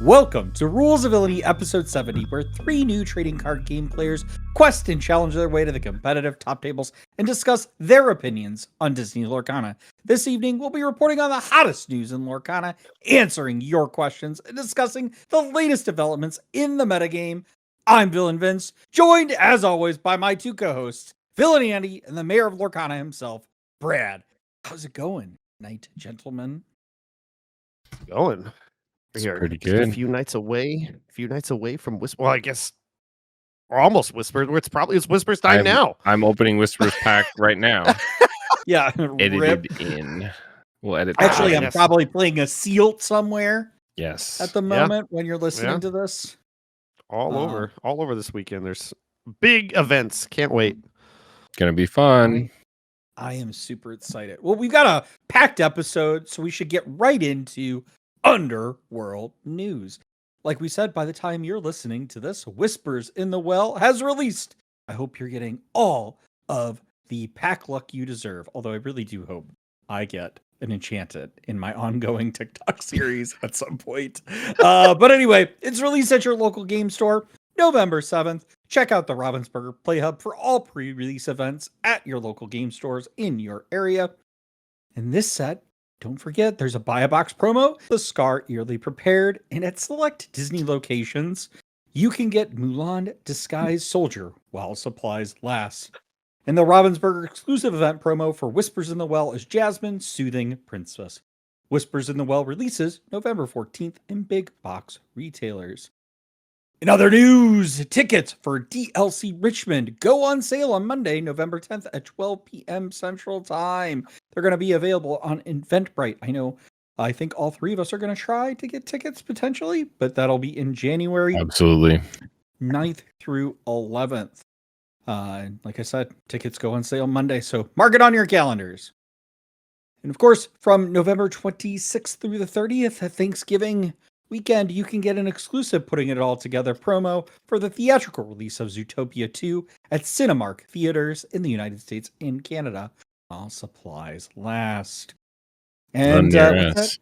Welcome to Rules of Villainy episode 70, where 3 new trading card game players quest and challenge their way to the competitive top tables and discuss their opinions on Disney Lorcana. This evening, we'll be reporting on the hottest news in Lorcana, answering your questions, and discussing the latest developments in the metagame. I'm Villain Vince, joined as always by my 2 co-hosts, Villainy Andy and the mayor of Lorcana himself, Brad. How's it going, knight gentlemen? Going. It's Here, pretty just good. a few nights away from Whisper. Well, I guess we're almost Whisper. It's Whisper's time now. I'm opening Whisper's pack right now. Yeah, Edited in. We'll edit. Actually, that I'm in. probably playing a sealed somewhere Yes. at the moment when you're listening to this. all over this weekend. There's big events. Can't wait. Gonna be fun. I am super excited. Well, we've got a packed episode, so we should get right into Underworld news. Like we said, by the time you're listening to this, Whispers in the Well has released. I hope you're getting all of the pack luck you deserve, although I really do hope I get an enchanted in my ongoing TikTok series at some point. But anyway, it's released at your local game store November 7th. Check out the Ravensburger Play Hub for all pre-release events at your local game stores in your area. In this set, don't forget, there's a buy a box promo, the Scar Yearly Prepared, and at select Disney locations, you can get Mulan Disguised Soldier while supplies last. And the Ravensburger exclusive event promo for Whispers in the Well is Jasmine Soothing Princess. Whispers in the Well releases November 14th in big box retailers. In other news, tickets for DLC Richmond go on sale on Monday, November 10th at 12 p.m. Central Time. They're going to be available on Eventbrite. I think all 3 of us are going to try to get tickets potentially, but that'll be in January Absolutely. 9th through 11th. Like I said, tickets go on sale Monday, so mark it on your calendars. And of course, from November 26th through the 30th at Thanksgiving weekend, you can get an exclusive Putting It All Together promo for the theatrical release of Zootopia 2 at Cinemark theaters in the United States and Canada while supplies last. And with that,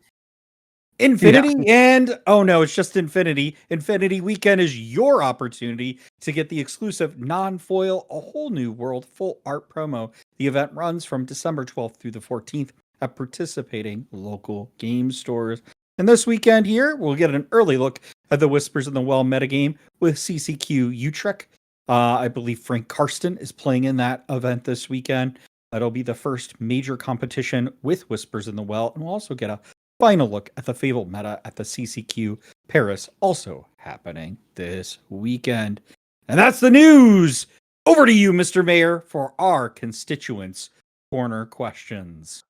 Infinity and oh no, it's just Infinity. Infinity Weekend is your opportunity to get the exclusive non-foil A Whole New World full art promo. The event runs from December 12th through the 14th at participating local game stores. And this weekend here, we'll get an early look at the Whispers in the Well metagame with CCQ Utrecht. I believe Frank Karsten is playing in that event this weekend. That'll be the first major competition with Whispers in the Well, and we'll also get a final look at the Fable meta at the CCQ Paris, also happening this weekend. And that's the news! Over to you, Mr. Mayor, for our constituents' corner questions.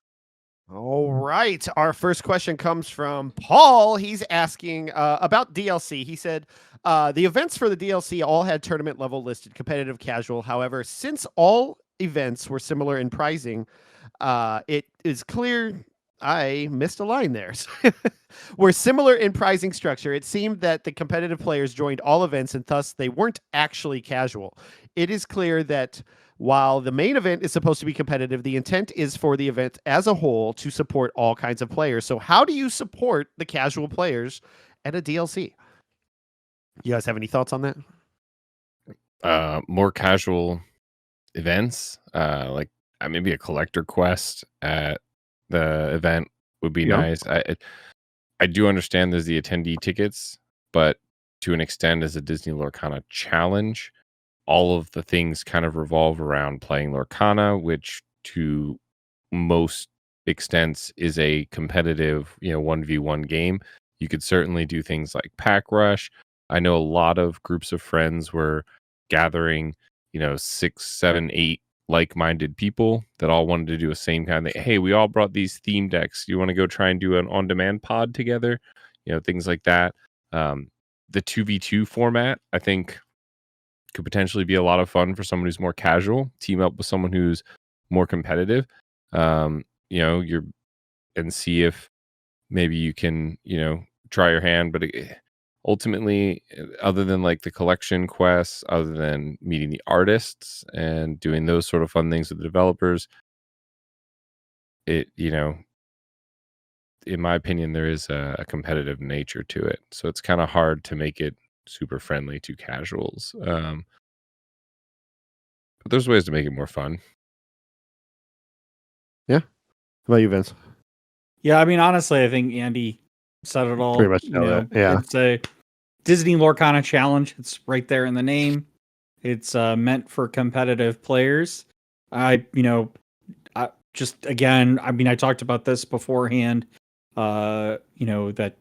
All right. Our first question comes from Paul. He's asking about DLC. He said, the events for the DLC all had tournament level listed, competitive, casual. However, since all events were similar in pricing, it is clear I missed a line there. Were similar in pricing structure. It seemed that the competitive players joined all events and thus they weren't actually casual. It is clear that while the main event is supposed to be competitive, the intent is for the event as a whole to support all kinds of players. So how do you support the casual players at a DLC? You guys have any thoughts on that? More casual events, like maybe a collector quest at the event would be nice. I do understand there's the attendee tickets, but to an extent as a Disney Lorcana challenge, all of the things kind of revolve around playing Lorcana, which to most extents is a competitive, 1v1 game. You could certainly do things like pack rush. I know a lot of groups of friends were gathering, 6, 7, 8 like-minded people that all wanted to do the same kind of thing. Hey, we all brought these theme decks. You want to go try and do an on-demand pod together? Things like that. The 2v2 format, I think, could potentially be a lot of fun for someone who's more casual. Team up with someone who's more competitive. And see if maybe you can, try your hand. But ultimately, other than like the collection quests, other than meeting the artists and doing those sort of fun things with the developers, in my opinion, there is a competitive nature to it. So it's kind of hard to make it super friendly to casuals. But there's ways to make it more fun. Yeah. How about you, Vince? Yeah, I mean, honestly, I think Andy said it all. Pretty much know that, yeah. It's a Disney Lorcana challenge. It's right there in the name. It's meant for competitive players. Just again, I mean, I talked about this beforehand. That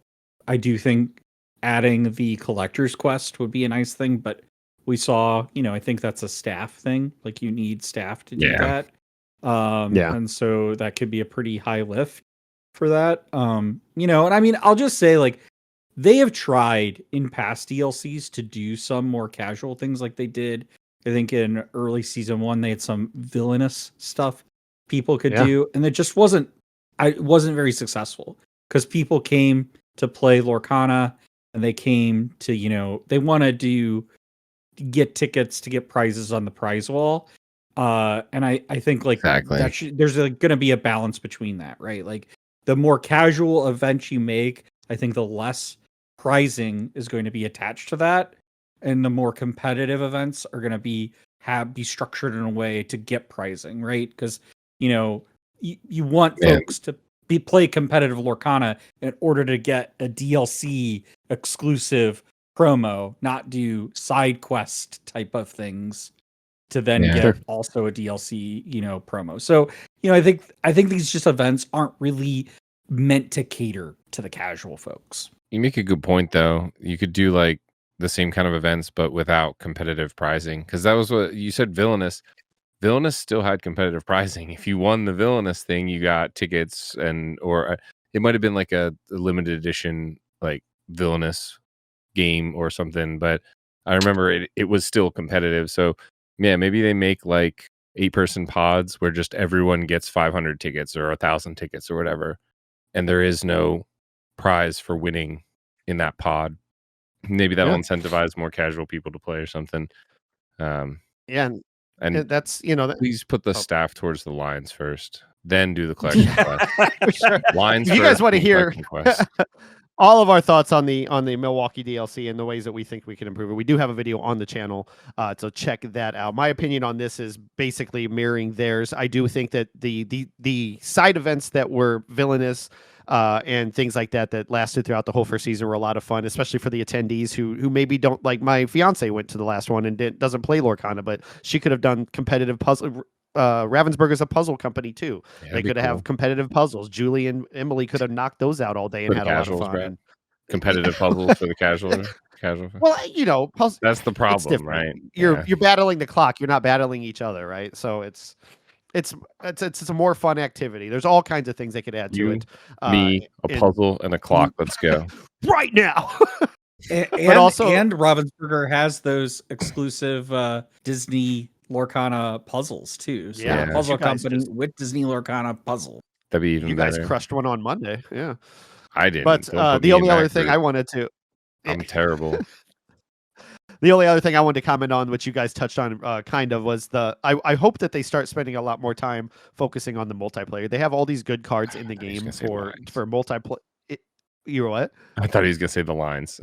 I do think adding the collector's quest would be a nice thing, but we saw, I think that's a staff thing. Like you need staff to do that. And so that could be a pretty high lift for that. And I mean, I'll just say like they have tried in past DLCs to do some more casual things like they did. I think in early season 1, they had some villainous stuff people could do, and it just wasn't very successful because people came to play Lorcana and they came to, they want to get tickets to get prizes on the prize wall. And I think like exactly. There's going to be a balance between that, right? Like the more casual events you make, I think the less prizing is going to be attached to that, and the more competitive events are going to be structured in a way to get prizing, right? Because you want folks to play competitive Lorcana in order to get a DLC exclusive promo, not do side quest type of things to then get also a DLC, promo. So, I think these just events aren't really meant to cater to the casual folks. You make a good point though. You could do like the same kind of events but without competitive prizing, because that was what you said. Villainous still had competitive pricing. If you won the Villainous thing, you got tickets, or it might have been like a limited edition like Villainous game or something, but I remember it was still competitive. So yeah, maybe they make like 8-person pods where just everyone gets 500 tickets or 1,000 tickets or whatever, and there is no prize for winning in that pod. Maybe that'll incentivize more casual people to play or something. And that's please put the staff towards the lines first, then do the collection quest. For sure. Lines. If you guys want to hear all of our thoughts on the Milwaukee DLC and the ways that we think we can improve it, we do have a video on the channel, so check that out. My opinion on this is basically mirroring theirs. I do think that the side events that were villainous and things like that lasted throughout the whole first season were a lot of fun, especially for the attendees who maybe don't, like my fiance went to the last one and doesn't play Lorcana, but she could have done competitive puzzle. Ravensburg is a puzzle company too. They could have competitive puzzles. Julie and Emily could have knocked those out all day and had a lot of fun. Competitive puzzles for the casual. Well, that's the problem, right? You're battling the clock. You're not battling each other, right? So it's a more fun activity. There's all kinds of things they could add to it. A puzzle and a clock. Let's go right now. But also, Ravensburger has those exclusive Disney Lorcana puzzles too. So a puzzle company with Disney Lorcana puzzle. That'd be even better. You guys crushed one on Monday. Yeah. I didn't. But the only other thing I wanted to... I'm terrible. The only other thing I wanted to comment on, which you guys touched on kind of, was I hope that they start spending a lot more time focusing on the multiplayer. They have all these good cards in the game for multiplayer. You know what? I thought he was going to say the lines.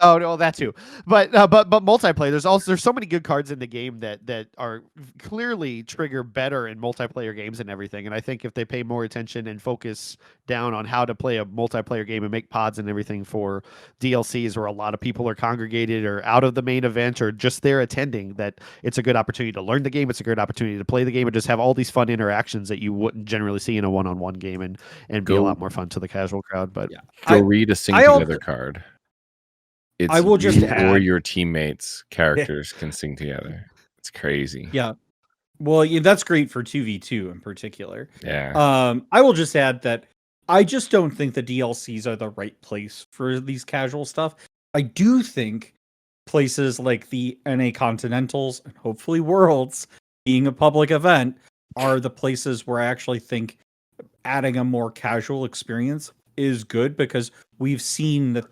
Oh no, that too. But multiplayer. There's so many good cards in the game that are clearly trigger better in multiplayer games and everything. And I think if they pay more attention and focus down on how to play a multiplayer game and make pods and everything for DLCs where a lot of people are congregated or out of the main event or just there attending, that it's a good opportunity to learn the game. It's a good opportunity to play the game and just have all these fun interactions that you wouldn't generally see in a one-on-one game and be a lot more fun to the casual crowd. But go read a sing together card. I will just add, or your teammates' characters can sing together. It's crazy. Yeah. Well, that's great for 2v2 in particular. Yeah. I will just add that I just don't think the DLCs are the right place for these casual stuff. I do think places like the NA Continentals and hopefully Worlds being a public event are the places where I actually think adding a more casual experience is good, because we've seen that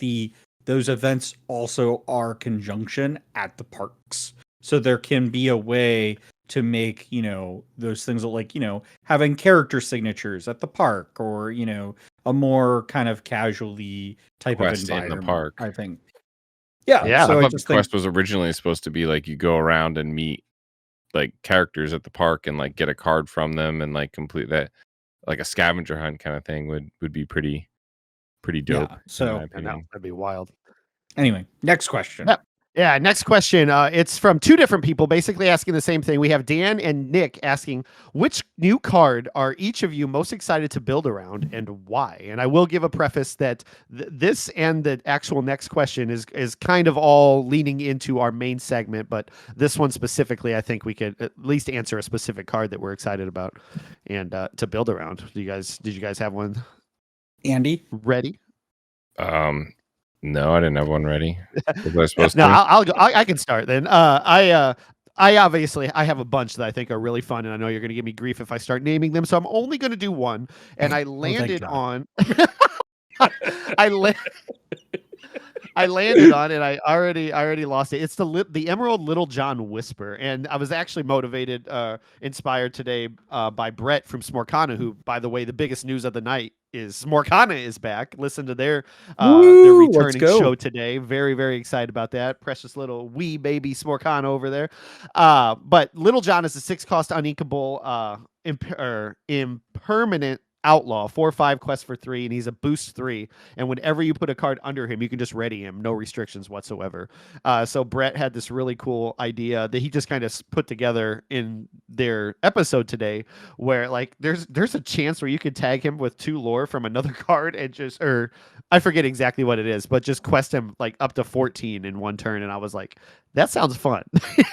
those events also are conjunction at the parks. So there can be a way to make, those things like, having character signatures at the park, or, a more kind of casually type of Quest in the environment. park. I think. Yeah. Yeah, So I I thought the just think quest was originally supposed to be like you go around and meet like characters at the park and like get a card from them and like complete that, like a scavenger hunt kind of thing would be pretty dope in So my and opinion. that'd be wild. anyway, next question. Yep. Yeah, next question. It's from two different people basically asking the same thing. We have Dan and Nick asking, which new card are each of you most excited to build around and why? And I will give a preface that this and the actual next question is kind of all leaning into our main segment, but this one specifically, I think we could at least answer a specific card that we're excited about and to build around. Did you guys have one Andy? ready? No, I didn't have one ready. Was I supposed No, to? I'll go. I can start then. I obviously I have a bunch that I think are really fun, and I know you're going to give me grief if I start naming them. So I'm only going to do one, and I landed God. on. I la- I landed on it. I already lost it. It's the Emerald Little John Whisper, and I was actually motivated, inspired today by Brett from Smorkana, who, by the way, the biggest news of the night is Smorkana is back. Listen to their Woo, let's returning go. show today. Very excited about that. Precious little wee baby Smorkana over there. But Little John is a 6-cost uninkable impermanent outlaw, 4/5 quest for 3, and he's a boost 3. And whenever you put a card under him, you can just ready him, no restrictions whatsoever. So Brett had this really cool idea that he just kind of put together in their episode today, where like there's a chance where you could tag him with 2 lore from another card and just, or I forget exactly what it is, but just quest him like up to 14 in one turn. And I was like, that sounds fun.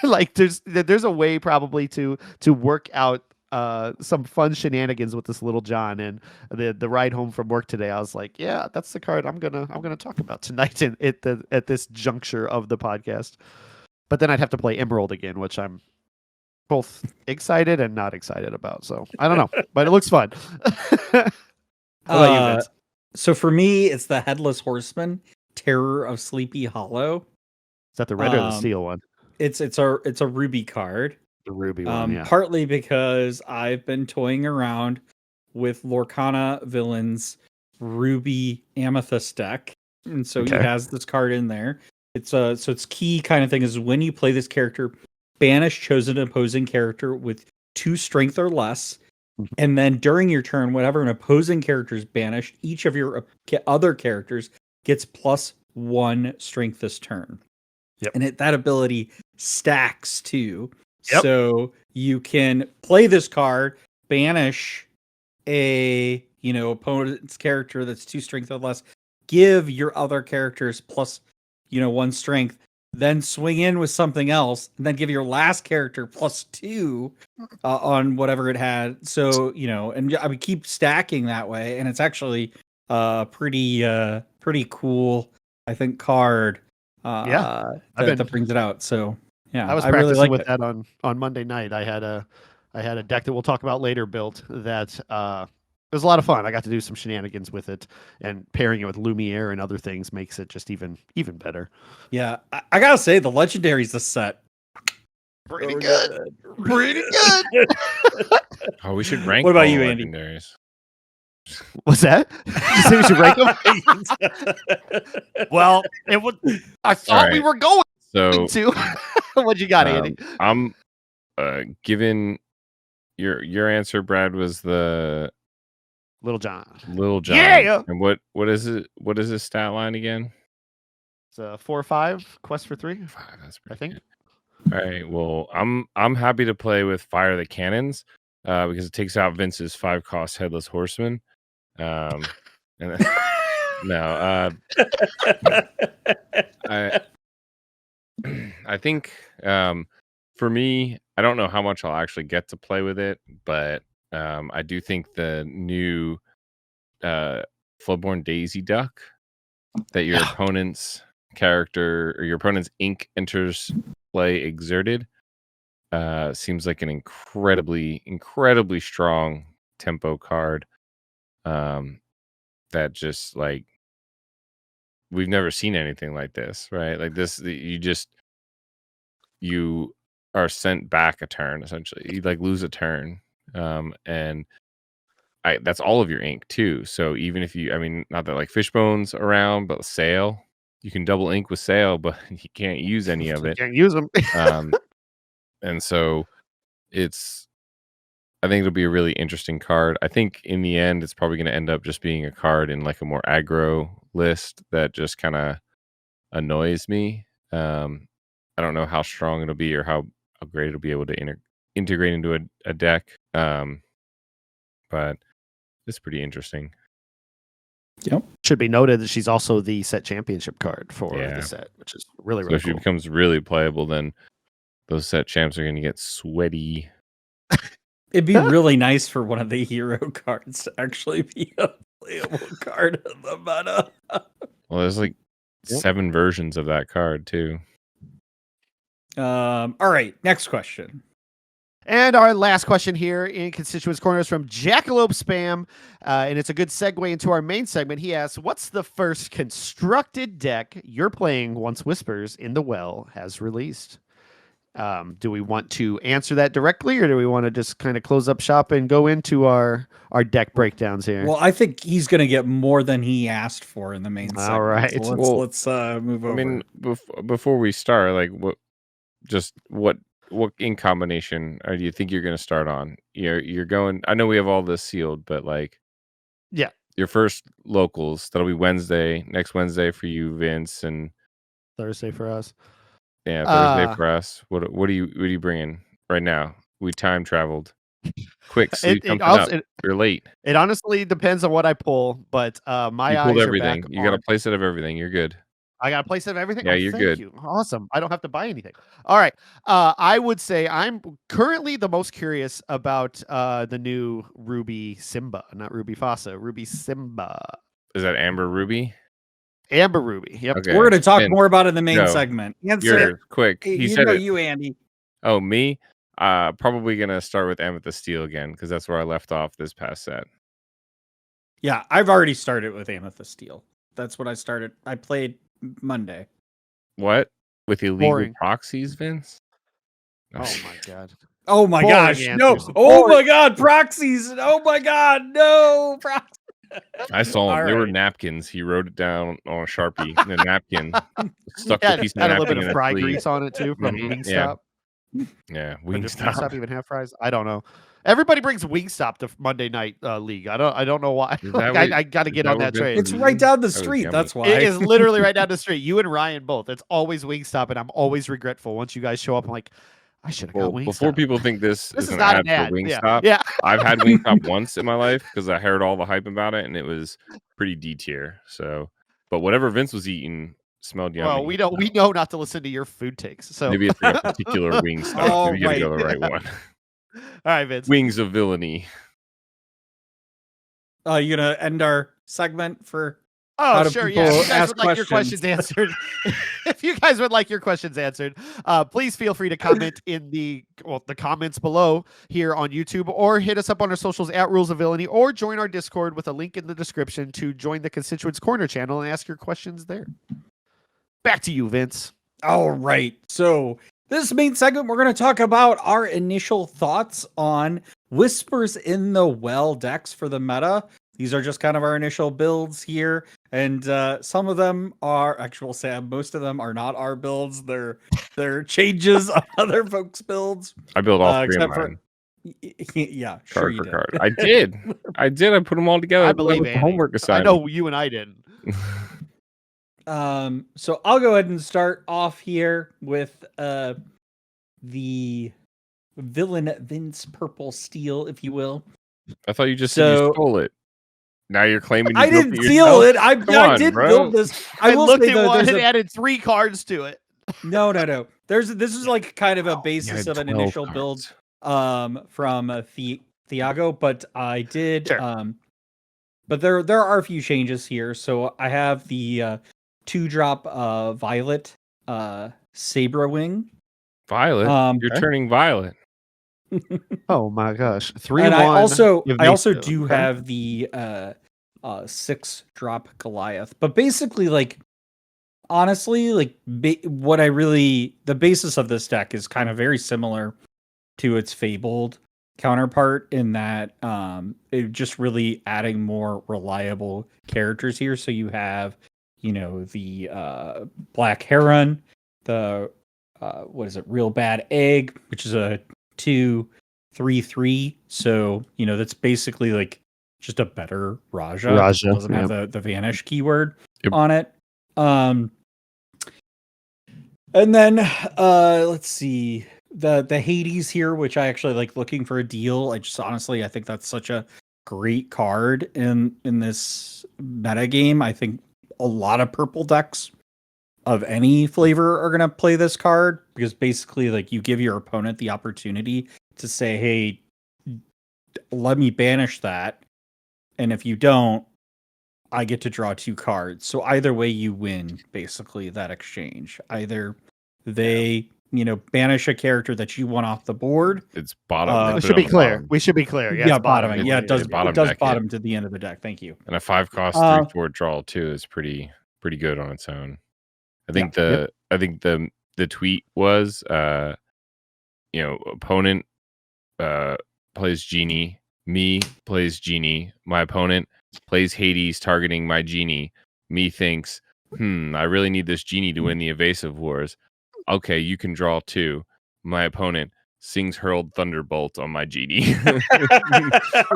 Like there's a way probably to work out some fun shenanigans with this Little John. And the ride home from work today, I was like, yeah, that's the card I'm gonna talk about tonight at this juncture of the podcast. But then I'd have to play Emerald again, which I'm both excited and not excited about. So I don't know, but it looks fun. What about you, Vince? So for me, it's the Headless Horseman, Terror of Sleepy Hollow. Is that the red or the steel one? It's a ruby card. The ruby one, yeah. Partly because I've been toying around with Lorcana Villain's ruby amethyst deck, and so he has this card in there. It's key kind of thing is when you play this character, banish chosen opposing character with 2 strength or less, and then during your turn, whenever an opposing character is banished, each of your other characters gets +1 strength this turn. Yep. And that ability stacks too. Yep. So you can play this card, banish a opponent's character that's 2 strength or less, give your other characters +1 strength, then swing in with something else, and then give your last character +2 on whatever it had. So and I would keep stacking that way, and it's actually pretty cool, I think, card. That brings it out. So yeah, I was practicing really with that on Monday night. I had a deck that we'll talk about later built that it was a lot of fun. I got to do some shenanigans with it, and pairing it with Lumiere and other things makes it just even better. Yeah, I gotta say the legendaries this set pretty good. Pretty good. Oh, we should rank. What about all you, the Andy? Legendaries. What's that? You say we should rank them? Well, it would. I thought we were going to. What you got, Andy? I'm given your answer, Brad, was the Little John. Little John. Yeah. And what is it? What is his stat line again? It's a 4/5 quest for 3. 5. That's pretty I think. Good. All right. Well, I'm happy to play with Fire the Cannons because it takes out Vince's 5-cost Headless Horseman. And no, I think for me, I don't know how much I'll actually get to play with it, but I do think the new Floodborn Daisy Duck that your opponent's character or your opponent's ink enters play exerted seems like an incredibly strong tempo card that just like we've never seen anything like this, right? Like this, you are sent back a turn essentially. You like lose a turn, and that's all of your ink too. So even if you, I mean, not that like Fishbone's around, but Sail, you can double ink with Sail, but you can't use any of it. Can't use them. And so I think it'll be a really interesting card. I think in the end, it's probably going to end up just being a card in like a more aggro list that just kind of annoys me. I don't know how strong it'll be or how great it'll be able to integrate into a deck. But it's pretty interesting. Yep. Should be noted that she's also the set championship card for the set, which is really, So really if she cool. becomes really playable, then those set champs are going to get sweaty. It'd be really nice for one of the hero cards to actually be a playable card in the meta. Well, there's like 7 versions of that card too. All right, next question. And our last question here in Constituents Corner is from Jackalope Spam, and it's a good segue into our main segment. He asks, what's the first constructed deck you're playing once Whispers in the Well has released? Do we want to answer that directly, or do we want to just kind of close up shop and go into our deck breakdowns here? Well, I think he's going to get more than he asked for in the main segment. All right. So let's move over. I mean, before we start, like what in combination do you think you're going to start on? You're going. I know we have all this sealed, but like, yeah, your first locals that'll be next Wednesday for you, Vince, and Thursday for us. Yeah, Thursday for us. What are you bringing right now? We time traveled. Quick, sleep something up. You're late. It honestly depends on what I pull, but my eyes everything. are back. You got a playset of everything. You're good. I got a playset of everything. Yeah, you're good. You. Awesome. I don't have to buy anything. All right. I would say I'm currently the most curious about the new Ruby Simba, not Ruby Fossa, Ruby Simba. Is that Amber Ruby? Amber Ruby. Yep. Okay. We're going to talk more about it in the main segment. You're quick. He said it. You, Andy. Oh, me? Probably going to start with Amethyst Steel again, because that's where I left off this past set. Yeah, I've already started with Amethyst Steel. That's what I started. I played Monday. What? With illegal proxies, Vince? Oh my god. Oh my gosh. No. Oh my god, proxies. Oh my god, no. Proxies. I saw him. There were napkins. He wrote it down on a Sharpie in a napkin. Stuck the piece of napkin a little bit of fry sleeve. grease on it too from Wingstop. Yeah, Wingstop. Does Wingstop. Wingstop even have fries? I don't know. Everybody brings Wingstop to Monday Night League. I don't know why. I got to get on that train. It's right down the street. That's why. It is literally right down the street. You and Ryan both. It's always Wingstop, and I'm always regretful once you guys show up. I'm like, I should have got Wingstop. Before people think this is an not ad for Wingstop, yeah. I've had Wingstop once in my life because I heard all the hype about it, and it was pretty D tier. So, but whatever Vince was eating smelled yummy. Well, we know not to listen to your food takes. So maybe it's like a particular Wingstop. Maybe you gotta go the right one. All right, Vince. Wings of Villainy. You gonna end our segment for? Oh, sure. Yeah. If you guys would like your questions answered, if you guys would like your questions answered, please feel free to comment in the comments below here on YouTube, or hit us up on our socials at Rules of Villainy, or join our Discord with a link in the description to join the Constituents Corner channel and ask your questions there. Back to you, Vince. All right. So this main segment, we're going to talk about our initial thoughts on Whispers in the Well decks for the meta. These are just kind of our initial builds here. And some of them are, actually, we'll say most of them are not our builds. They're changes on other folks' builds. I built all three of mine. Yeah, sure you did. Card. I did. I put them all together. I believe it. Homework assignment. I know you and I didn't. So I'll go ahead and start off here with the villain Vince Purple Steel, if you will. I thought you just said you stole it. Now you're claiming I didn't steal it. I did build this. I looked at one and added 3 cards to it. No. This is like kind of a basis of an initial build from Thiago, but I did but there are a few changes here. So I have the 2-drop Violet Saber Wing. Violet? You're turning violet. Oh my gosh. 3-1. And I also do have the 6-drop Goliath. But basically, like, honestly, like the basis of this deck is kind of very similar to its Fabled. counterpart in that it just really adding more reliable characters here. So you have, the Black Heron, the what is it, Real Bad Egg, which is a 2/3/3. So that's basically like just a better Raja. Raja, Doesn't have the vanish keyword Yep. on it. And then let's see, the Hades here, which I actually like looking for a deal. I think that's such a great card in this meta game. I think a lot of purple decks of any flavor are gonna play this card because basically like you give your opponent the opportunity to say, hey, let me banish that. And if you don't, I get to draw 2 cards. So either way you win, basically, that exchange. Either they, banish a character that you want off the board. It's bottom. We should be clear. We should be clear. Yeah, bottoming. Yeah, it does bottom bottom, deck, bottom to the end of the deck. Thank you. And a 5-cost 3/4 draw too is pretty good on its own. I think the tweet was opponent plays Genie, me plays Genie, my opponent plays Hades targeting my Genie. Me thinks, I really need this Genie to win the evasive wars. Okay, you can draw 2. My opponent sings Hurled Thunderbolt on my Genie.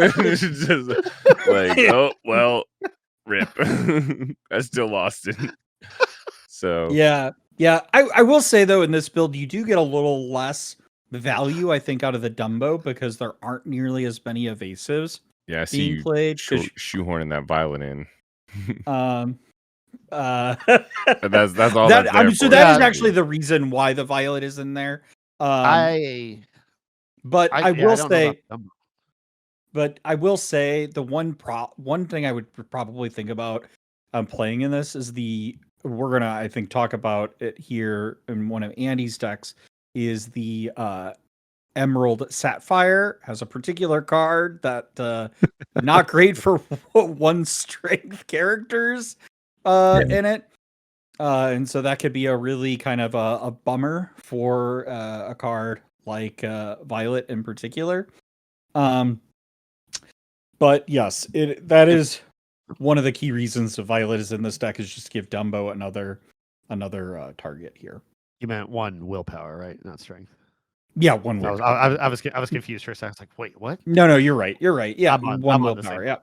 It's just like, oh well, rip. I still lost it. So yeah. I will say though, in this build, you do get a little less value, I think, out of the Dumbo because there aren't nearly as many evasives being played. Shoehorning that Violet in. That's all. That is actually the reason why the Violet is in there. I will say the one thing I would probably think about playing in this is we're gonna, I think, talk about it here in one of Andy's decks, is the Emerald Sapphire. Has a particular card that not great for 1 strength characters in it. And so that could be a really kind of a bummer for a card like Violet in particular. But yes, that is one of the key reasons the Violet is in this deck, is just give Dumbo another target here. You meant 1 willpower, right? Not strength. Yeah, 1 willpower. I was confused for a second. I was like, wait, what? No, you're right. Yeah, I'm 1 on willpower. Yeah.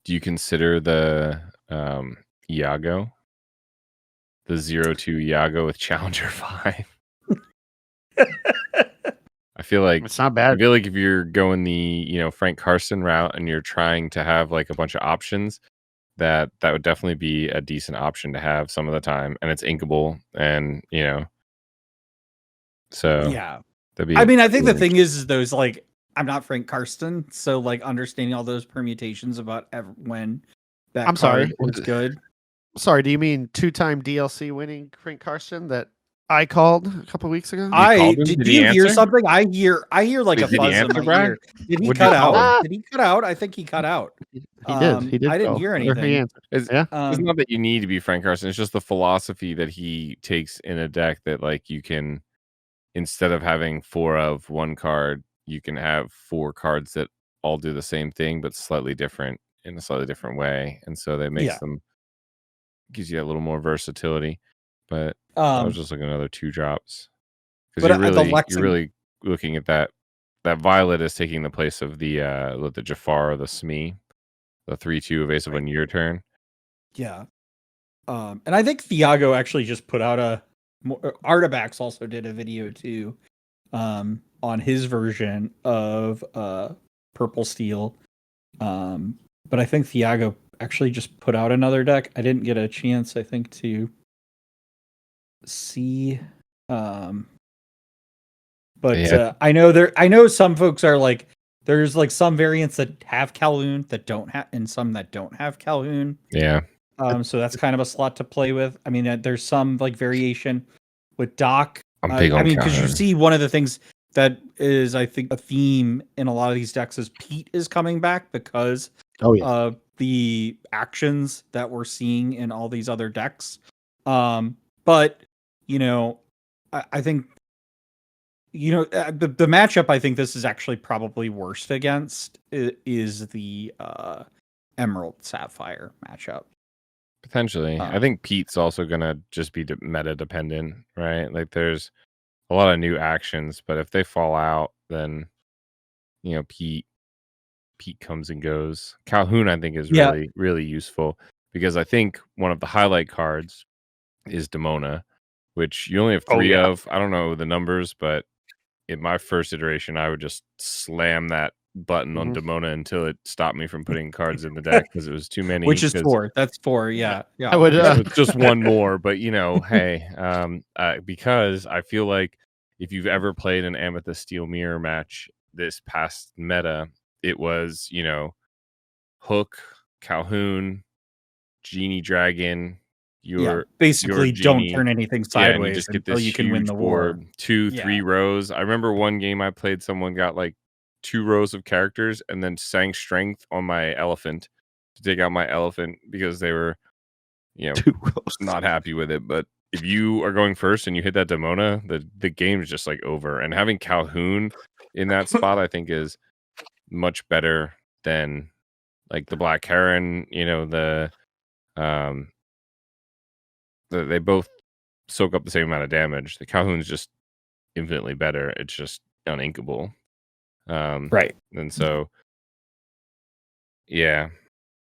Do you consider the Iago, the 0/2 Iago with Challenger 5? I feel like it's not bad. I feel like if you're going the Frank Carson route and you're trying to have like a bunch of options, that would definitely be a decent option to have some of the time, and it's inkable, and so yeah. I think the thing is those, like, I'm not Frank Karsten, so like understanding all those permutations about when that card is good. Sorry, do you mean 2-time DLC winning Frank Karsten that I called a couple weeks ago? Did you hear something? I hear like a fuzz in my ear. Did he cut out? Did he cut out? I think he cut out. He did. I didn't hear anything. It's not that you need to be Frank Carson. It's just the philosophy that he takes in a deck that, like, you can, instead of having 4 of 1 card, you can have 4 cards that all do the same thing but slightly different in a slightly different way, and so that makes them, gives you a little more versatility. But I was just looking at another 2 drops, because you're really looking at that Violet is taking the place of the Jafar or the Smee, the 3/2 evasive on your turn. Yeah. And I think Thiago actually just put out Artabax also did a video too, on his version of Purple Steel. But I think Thiago actually just put out another deck. I didn't get a chance, I think, to see. But I know some folks are like, there's like some variants that have Calhoun that don't have, and some that don't have Calhoun. Yeah. So that's kind of a slot to play with. I mean, there's some like variation with Doc. I'm big on because you see one of the things that is, I think, a theme in a lot of these decks is Pete is coming back because of the actions that we're seeing in all these other decks. But I think the matchup I think this is actually probably worst against is the Emerald Sapphire matchup. Potentially. I think Pete's also gonna just be meta dependent, right? Like there's a lot of new actions, but if they fall out, then Pete comes and goes. Calhoun, I think, is Yeah. really, really useful because I think one of the highlight cards is Demona, which you only have 3 of. I don't know the numbers, but in my first iteration, I would just slam that button on Demona until it stopped me from putting cards in the deck because it was too many. Which is 4. That's 4. Yeah. I would So it's just one more, but hey, because I feel like if you've ever played an Amethyst Steel mirror match this past meta, it was Hook, Calhoun, Genie Dragon. Basically, your don't Genie. turn anything Yeah, and you sideways just get until this you can win huge the war. board, 2, 3 rows. I remember one game I played, someone got like 2 rows of characters and then sang Strength on my elephant to take out my elephant because they were, 2 rows. not happy with it. But if you are going first and you hit that Demona, the game is just like over. And having Calhoun in that spot, I think, is much better than like the Black Heron. They both soak up the same amount of damage. The Calhoun's just infinitely better. It's just uninkable. Right. And so, yeah,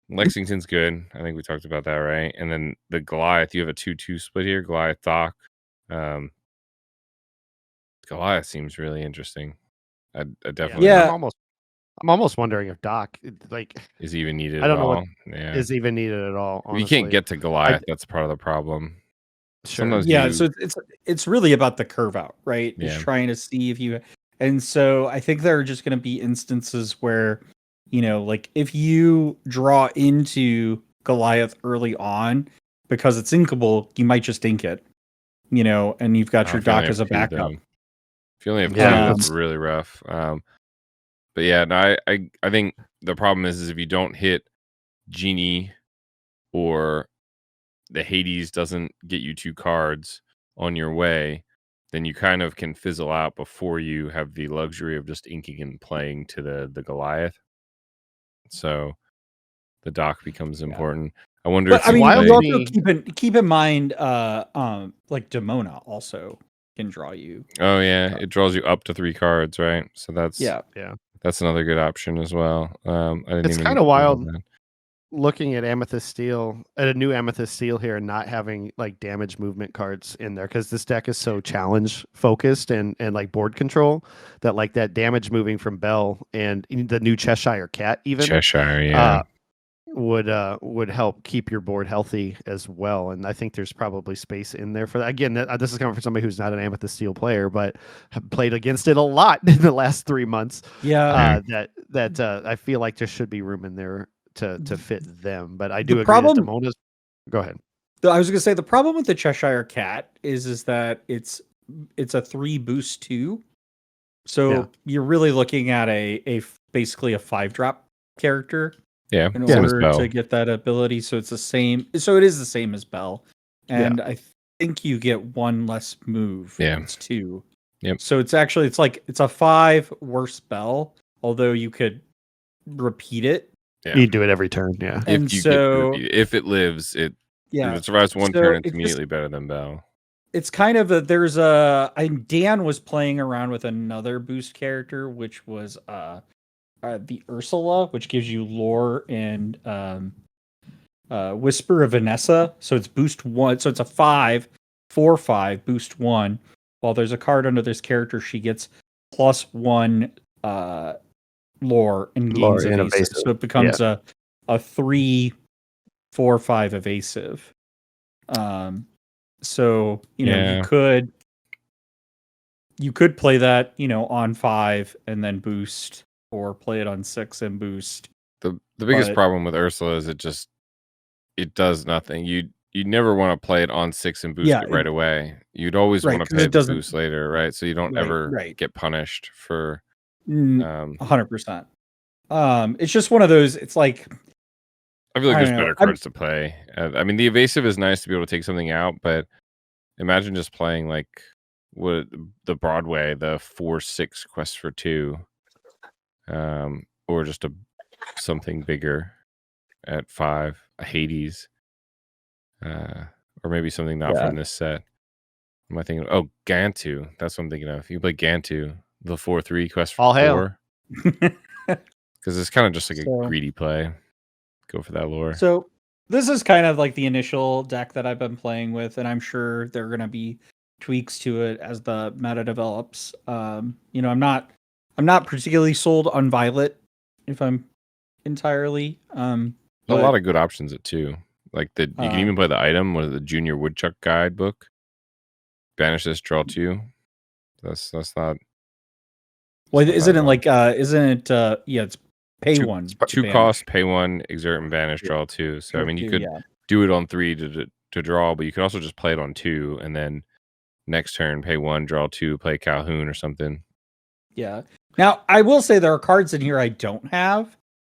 Lexington's good. I think we talked about that, right? And then the Goliath, you have a 2-2 split here. Goliath Doc. Goliath seems really interesting. I definitely. Yeah. I'm almost wondering if Doc is even needed. I don't at know all. what Yeah. is even needed at all. Honestly. If you can't get to Goliath, that's part of the problem. Sure. So it's really about the curve out, right? Yeah. Just trying to see if you, and so I think there are just going to be instances where, like if you draw into Goliath early on because it's inkable, you might just ink it, and you've got your Doc as a backup. If you only have 2, that's really rough. But yeah, no, I think the problem is if you don't hit Genie or the Hades doesn't get you 2 cards on your way, then you kind of can fizzle out before you have the luxury of just inking and playing to the Goliath. So the Doc becomes important. I wonder if you also keep in mind like Demona also can draw you. Oh yeah, it draws you up to 3 cards, right? So that's that's another good option as well. It's kind of wild looking at Amethyst Steel, at a new Amethyst Steel here, and not having like damage movement cards in there because this deck is so challenge focused and like board control that like that damage moving from Bell and the new Cheshire Cat would help keep your board healthy as well. And I think there's probably space in there for that. Again, this is coming from somebody who's not an Amethyst Steel player, but have played against it a lot in the last 3 months. That I feel like there should be room in there to fit them. But I do agree that Demona's... Go ahead. I was going to say the problem with the Cheshire Cat is that it's a 3 boost 2. So you're really looking at a basically a 5-drop character. Yeah, in order to get that ability. So it's the same. So it is the same as Bell. And I think you get 1 less move. Yeah. It's 2. Yep. So it's a 5 worse Bell, although you could repeat it. Yeah. You do it every turn, yeah. And if it lives, if it survives 1 turn, it's immediately better than Bell. It's kind of Dan was playing around with another boost character, which was the Ursula, which gives you lore and Whisper of Vanessa. So it's boost 1. So it's a 4/5 boost 1. While there's a card under this character, she gets +1 lore and gains evasive. So it becomes a 3/4/5 evasive. So you could play that on 5 and then boost, or play it on 6 and boost. The biggest problem with Ursula is it does nothing. You never want to play it on 6 and boost it right away. You'd always want to play the boost later, right? So you don't ever get punished for 100%. It's just one of those. It's like, I feel like there's better cards to play. I mean, the evasive is nice to be able to take something out, but imagine just playing like the Broadway, the 4-6 Quest for 2, or just something bigger at 5, a Hades, or maybe something not from this set. Am I thinking? Oh, Gantu. That's what I'm thinking of. You play Gantu, the 4-3 Quest for All hail. 4, because it's kind of just like So- a greedy play. Go for that lore. So this is kind of like the initial deck that I've been playing with, and I'm sure there are going to be tweaks to it as the meta develops. I'm not particularly sold on Violet, if I'm entirely. A lot of good options at 2. Like you can even play the item, the Junior Woodchuck Guidebook. Banish this, draw 2. That's not. Well, not isn't bad it at all. like it's pay 1. 2 banish. costs, pay 1, exert and banish, draw 2. So I mean, you could do it on 3 to draw, but you could also just play it on 2, and then next turn pay 1, draw 2, play Calhoun or something. Yeah. Now I will say there are cards in here I don't have,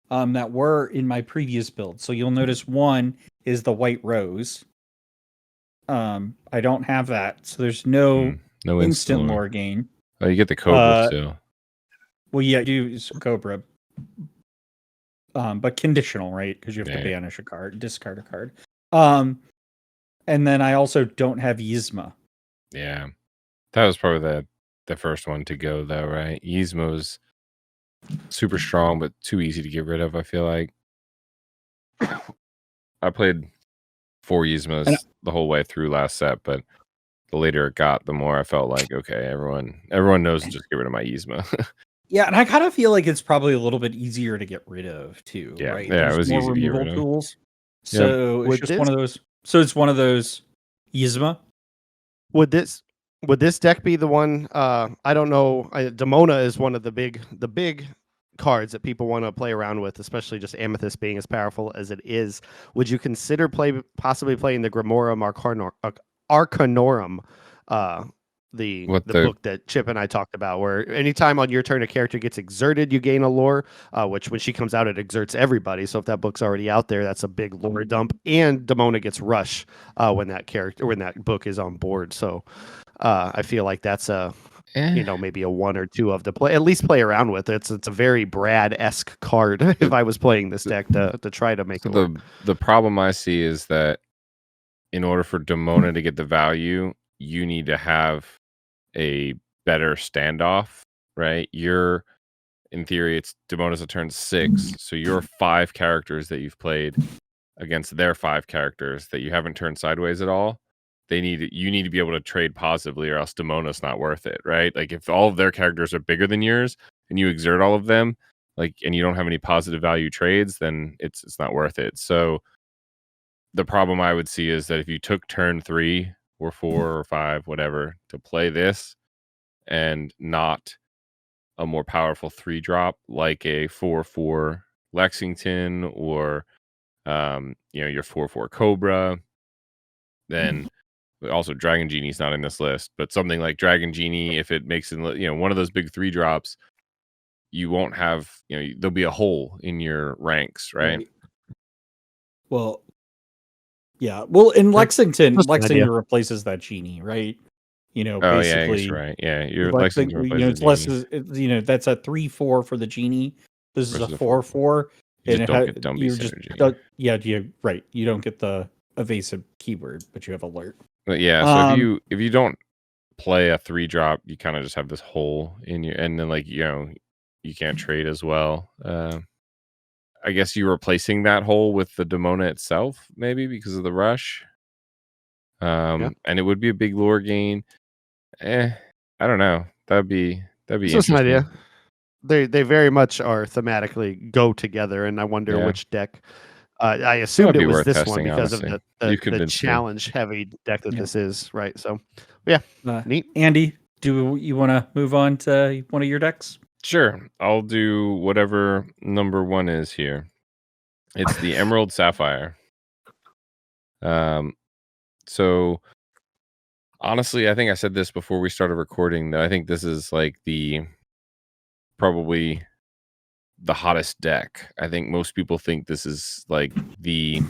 that were in my previous build. So you'll notice one is the White Rose. I don't have that, so there's no instant lore gain. Oh, you get the Cobra still. Well, yeah, you use Cobra, but conditional, right? Because you have to banish a card, discard a card. And then I also don't have Yzma. Yeah, that was probably the first one to go, though, right? Yzma's super strong, but too easy to get rid of. I feel like I played 4 Yzmas the whole way through last set, but the later it got, the more I felt like, okay, everyone knows to just get rid of my Yzma. Yeah, and I kind of feel like it's probably a little bit easier to get rid of too. Yeah, right? Yeah, There's it was more easy to get removal rid of. tools. So Would it's just one of those. So it's one of those Yzma. Would this deck be the one? I don't know. Demona is one of the big cards that people want to play around with, especially just Amethyst being as powerful as it is. Would you consider possibly playing the Grimorum Arcanorum, the book that Chip and I talked about, where anytime on your turn a character gets exerted, you gain a lore, which when she comes out, it exerts everybody. So if that book's already out there, that's a big lore dump. And Demona gets rush when that book is on board. So I feel like that's maybe a 1 or 2 of the play. At least play around with it. It's a very Brad-esque card. If I was playing this deck to try to make it. The problem I see is that in order for Demona to get the value, you need to have a better standoff, right? In theory, it's Demona's a turn 6, so your 5 characters that you've played against their 5 characters that you haven't turned sideways at all, you need to be able to trade positively, or else Demona's not worth it, right? Like if all of their characters are bigger than yours and you exert all of them, and you don't have any positive value trades, then it's not worth it. So the problem I would see is that if you took turn 3 or 4 or 5, whatever, to play this and not a more powerful 3-drop like a 4/4 Lexington or your 4/4 Cobra, then also Dragon Genie's not in this list, but something like Dragon Genie, if it makes it one of those big 3-drops, you won't have there'll be a hole in your ranks, right? Well, yeah. Well, in Lexington replaces that Genie, right? Basically. Yeah, right. Yeah, your Lexington replaces that's a 3/4 for the Genie. This is a 4/4. You just don't get Dumby synergy. Right. You don't get the evasive keyword, but you have alert. But yeah, so if you don't play a 3-drop, you kind of just have this hole in your, and then you can't trade as well. I guess you're replacing that hole with the Demona itself, maybe because of the rush. And it would be a big lore gain. I don't know. That'd be just an idea. They very much are thematically go together, and I wonder which deck. I assumed it was this one because of the challenge heavy deck that this is, right? So neat. Andy, do you want to move on to one of your decks? Sure, I'll do whatever number 1 is here. It's the Emerald Sapphire. So honestly, I think I said this before we started recording, that I think this is like probably the hottest deck. I think most people think this is like the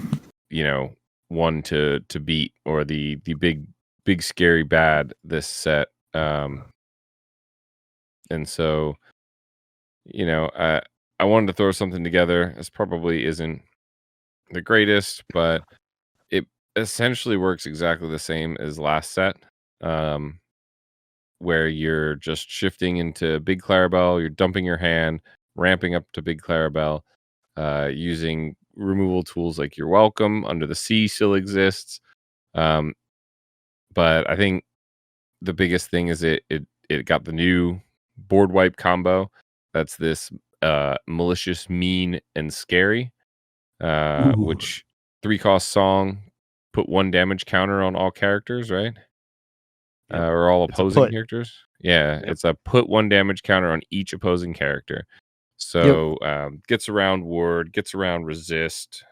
one to beat, or the big scary bad this set. And so, I wanted to throw something together. This probably isn't the greatest, but it essentially works exactly the same as last set, um, where you're just shifting into Big Clarabelle, you're dumping your hand, ramping up to Big Clarabelle, using removal tools like You're Welcome, Under the Sea still exists. Um, but I think the biggest thing is it got the new board wipe combo. That's this malicious, mean, and scary, Ooh. which 3-cost song, put 1 damage counter on all characters, right? Yep. Or all It's a opposing put. characters. Yeah, Yep. it's a put 1 damage counter on each opposing character. So gets around ward, gets around resist.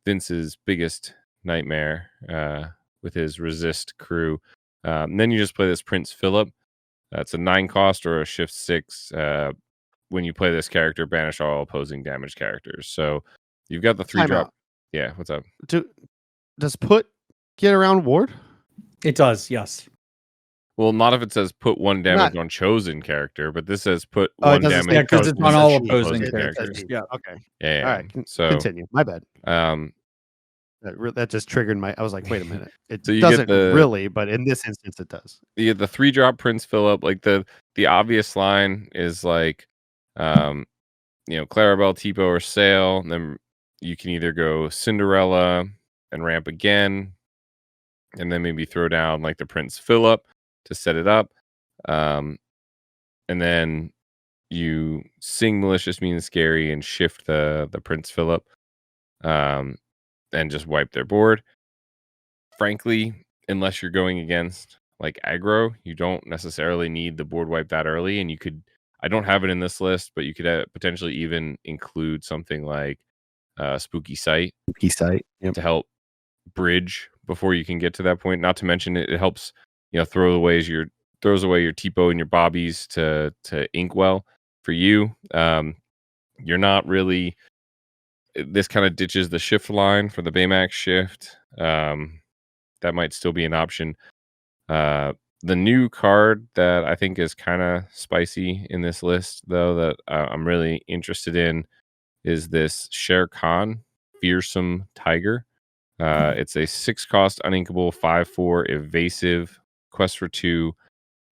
Vince's biggest nightmare with his resist crew. Then you just play this Prince Philip. It's a 9-cost or a shift 6. When you play this character, banish all opposing damage characters. So you've got the 3-drop. Timeout. Yeah, what's up? Does put get around ward? It does, yes. Well, not if it says put 1 damage Not- on chosen character, but this says put Oh, it 1 doesn't damage. say Yeah, 'cause chosen, it's it on says all she. opposing It says characters. she. Yeah. Okay. Yeah. All right. So Continue. My bad. um, That just triggered my. I was like, wait a minute. It So you get doesn't the- really, but in this instance, it does. you get the 3-drop Prince Philip. Like the obvious line is like, Clarabelle, Tipo, or Sail. And then you can either go Cinderella and ramp again, and then maybe throw down like the Prince Philip to set it up. And then you sing Malicious, Mean, and Scary and shift the Prince Philip, and just wipe their board. Frankly, unless you're going against like aggro, you don't necessarily need the board wipe that early. And I don't have it in this list, but you could potentially even include something like Spooky Sight Sight. Yep. to help bridge before you can get to that point. Not to mention it helps, throws away your Tipo and your Bobbies to Inkwell for you. You're not really. This kind of ditches the shift line for the Baymax shift. That might still be an option. The new card that I think is kind of spicy in this list, though, that I'm really interested in is this Shere Khan, Fearsome Tiger. It's a 6-cost uninkable 5/4 evasive quest for 2.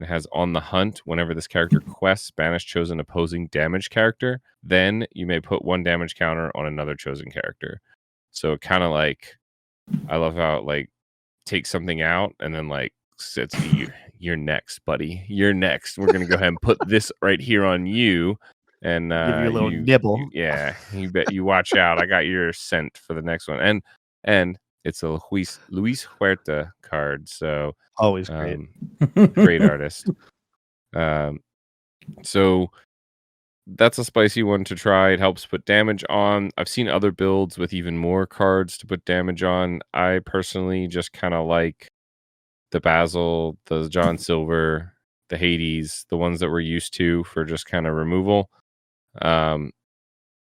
It has On the Hunt. Whenever this character quests, banish chosen opposing damage character. Then you may put 1 damage counter on another chosen character. So kind of like, I love how it like takes something out and then like says, you're next, buddy. You're next. We're gonna go ahead and put this right here on you. And Give you a little nibble. You bet. You watch out. I got your scent for the next one. And it's a Luis Huerta card. So Always great. Great artist. So that's a spicy one to try. It helps put damage on. I've seen other builds with even more cards to put damage on. I personally just kind of like the Basil, the John Silver, the Hades, the ones that we're used to for just kind of removal.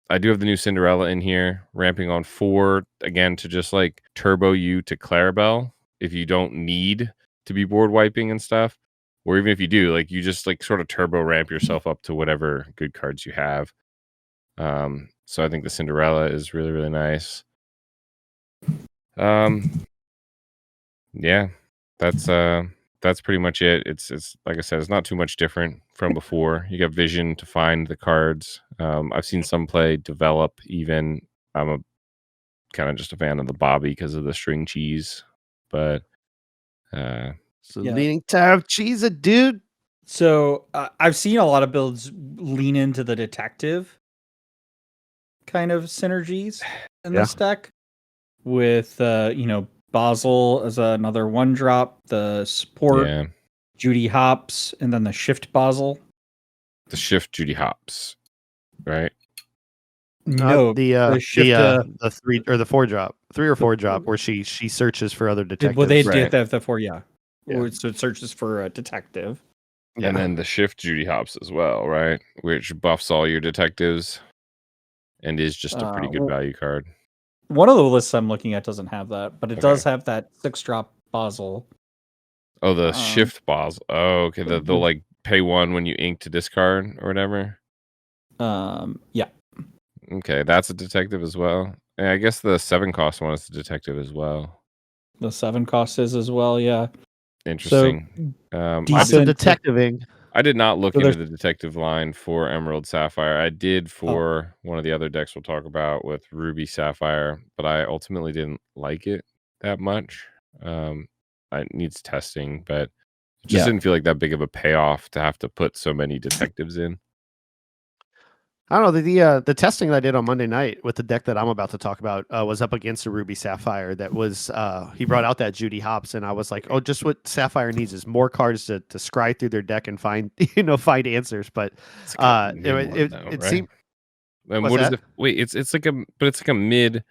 I do have the new Cinderella in here, ramping on 4 again to just like turbo you to Clarabelle if you don't need to be board wiping and stuff, or even if you do, like you just like sort of turbo ramp yourself up to whatever good cards you have. So I think the Cinderella is really, really nice. Yeah, that's pretty much it. It's like I said, it's not too much different from before. You got vision to find the cards. I've seen some play develop even. I'm a kind of just a fan of the Bobby because of the string cheese, but So Yeah. leaning tower of cheese, dude. So I've seen a lot of builds lean into the detective kind of synergies in this deck with, Basil as another 1-drop, the support, yeah, Judy Hopps, and then the shift Basil. the shift Judy Hopps, right? No, the shift. the 3 or the 4-drop, 3 or 4-drop, where she searches for other detectives. Well, they Right. did the 4, yeah. Yeah. So it searches for a detective. Yeah. And then the shift Judy Hopps as well, right? Which buffs all your detectives and is just a pretty good well- value card. One of the lists I'm looking at doesn't have that, but it Okay. does have that 6-drop Basil. Oh, the shift balls. Oh, okay. They'll like pay 1 when you ink to discard or whatever. Yeah. Okay, that's a detective as well. Yeah, I guess the 7 cost one is a detective as well. The 7 cost is as well, yeah. Interesting. So, Lots of decent. detectiving. I did not look So into there's- the detective line for Emerald Sapphire. I did Oh. for one of the other decks we'll talk about with Ruby Sapphire, but I ultimately didn't like it that much. It needs testing, but it just Yeah. didn't feel like that big of a payoff to have to put so many detectives in. I don't know. The testing that I did on Monday night with the deck that I'm about to talk about was up against a Ruby Sapphire. That was he brought out that Judy Hopps, and I was like, oh, just what Sapphire needs is more cards to scry through their deck and find find answers. But it seemed. And What's what is that? it? Wait, it's like a mid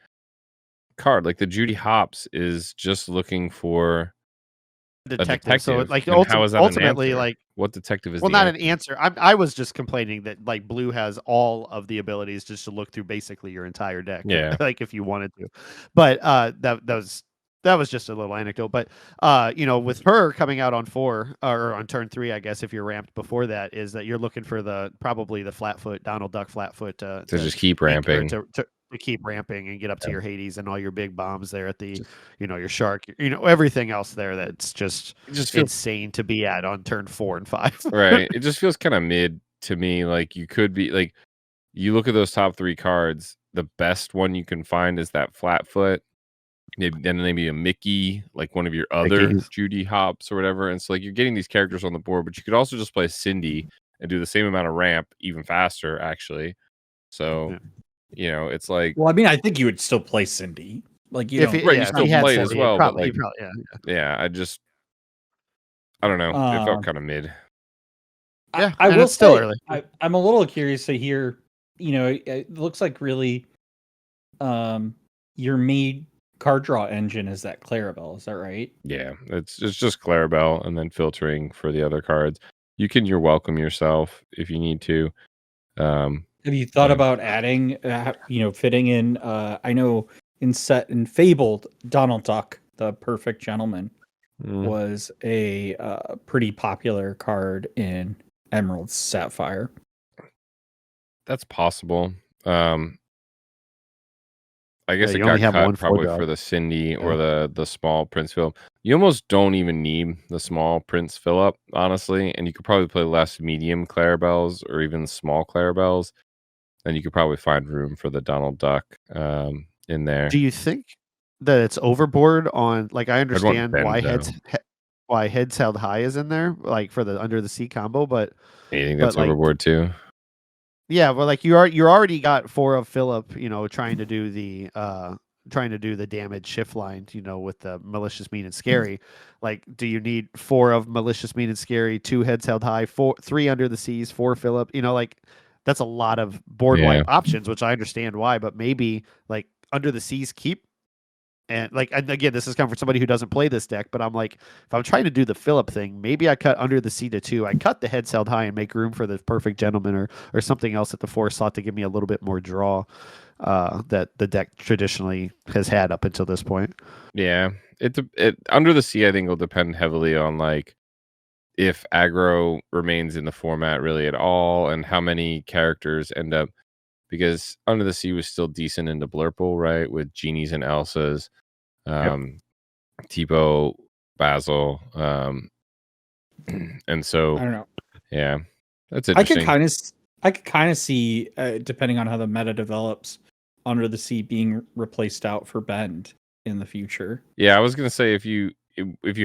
card. Like the Judy Hopps is just looking for Detective. So detective. like And how is that ultimately, an answer? like, What detective is well, the not answer? an answer. I was just complaining that like blue has all of the abilities just to look through basically your entire deck. Yeah. Like if you wanted to. But that was just a little anecdote. But with her coming out on 4 or on turn 3, I guess if you're ramped before that, is that you're looking for probably the Flatfoot Donald Duck Flatfoot To just keep ramping. To keep ramping and get up to your Hades and all your big bombs there at the your shark, everything else there that's just It just feels insane to be at on turn 4 and 5. right. It just feels kind of mid to me. Like you could be like, you look at those top 3 cards, the best one you can find is that Flatfoot. Maybe a Mickey, like one of your other Mickeys. Judy Hopps or whatever. And so like you're getting these characters on the board, but you could also just play Cindy and do the same amount of ramp even faster, actually. So, it's like, Well, I mean, I think you would still play Cindy. Like you If don't. he, right, yeah, you if still he had play it as Cindy, well, but probably, like, yeah. I don't know. It felt Um, kind of mid. Yeah, I and will it's still say, early. I'm a little curious to hear. It looks like really, your main card draw engine is that Clarabelle. Is that right? Yeah, it's just Clarabelle and then filtering for the other cards. You can you're welcome yourself if you need to. Have you thought Yeah. about adding, fitting in? I know in Fabled, Donald Duck, the perfect gentleman, was a pretty popular card in Emerald Sapphire. That's possible. I guess it You only got have cut one probably 4-drop. for the Cindy or the small Prince Philip. You almost don't even need the small Prince Philip, honestly, and you could probably play less medium Clarabelles or even small Clarabelles, and you could probably find room for the Donald Duck in there. Do you think that it's overboard on, like, I I'd want understand Bend though. why Heads Held High is in there, like for the Under the Sea combo, but You think that's like, overboard too? yeah, well, like you're already got 4 of Philip, trying to do the damage shift line, with the malicious, mean, and scary. Like, do you need 4 of malicious, mean, and scary, 2 Heads Held High, 3 Under the Seas, 4 Philip? Like that's a lot of board Yeah. wipe options, which I understand why, but maybe like Under the Seas keep. And again, this is coming from somebody who doesn't play this deck, but I'm like, if I'm trying to do the Philip thing, maybe I cut Under the Sea to 2. I cut the Heads Held High and make room for the Perfect Gentleman or something else at the 4 slot to give me a little bit more draw that the deck traditionally has had up until this point. Yeah, it Under the Sea I think will depend heavily on like if aggro remains in the format really at all and how many characters end up, because Under the Sea was still decent into Blurple, right? With Genies and Elsas, Tipo, Basil, and so I don't know. yeah, that's I could interesting. kind of see, depending on how the meta develops, Under the Sea being replaced out for Bend in the future. Yeah, I was gonna say if you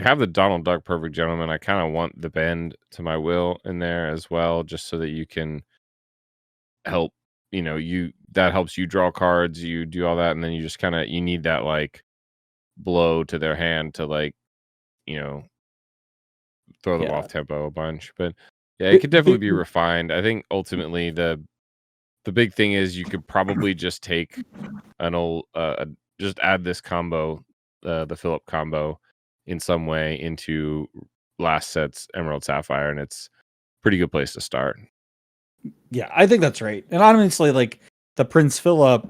have the Donald Duck Perfect Gentleman, I kind of want the Bend to my will in there as well, just so that you can help. That helps you draw cards, you do all that, and then you just kind of you need that like blow to their hand to like you know throw them off tempo a bunch. But yeah, it could definitely be refined. I think ultimately the big thing is you could probably just take an old just add this combo, the Philip combo in some way into last set's Emerald Sapphire, and it's a pretty good place to start. Yeah, I think that's right. And honestly, like the Prince Philip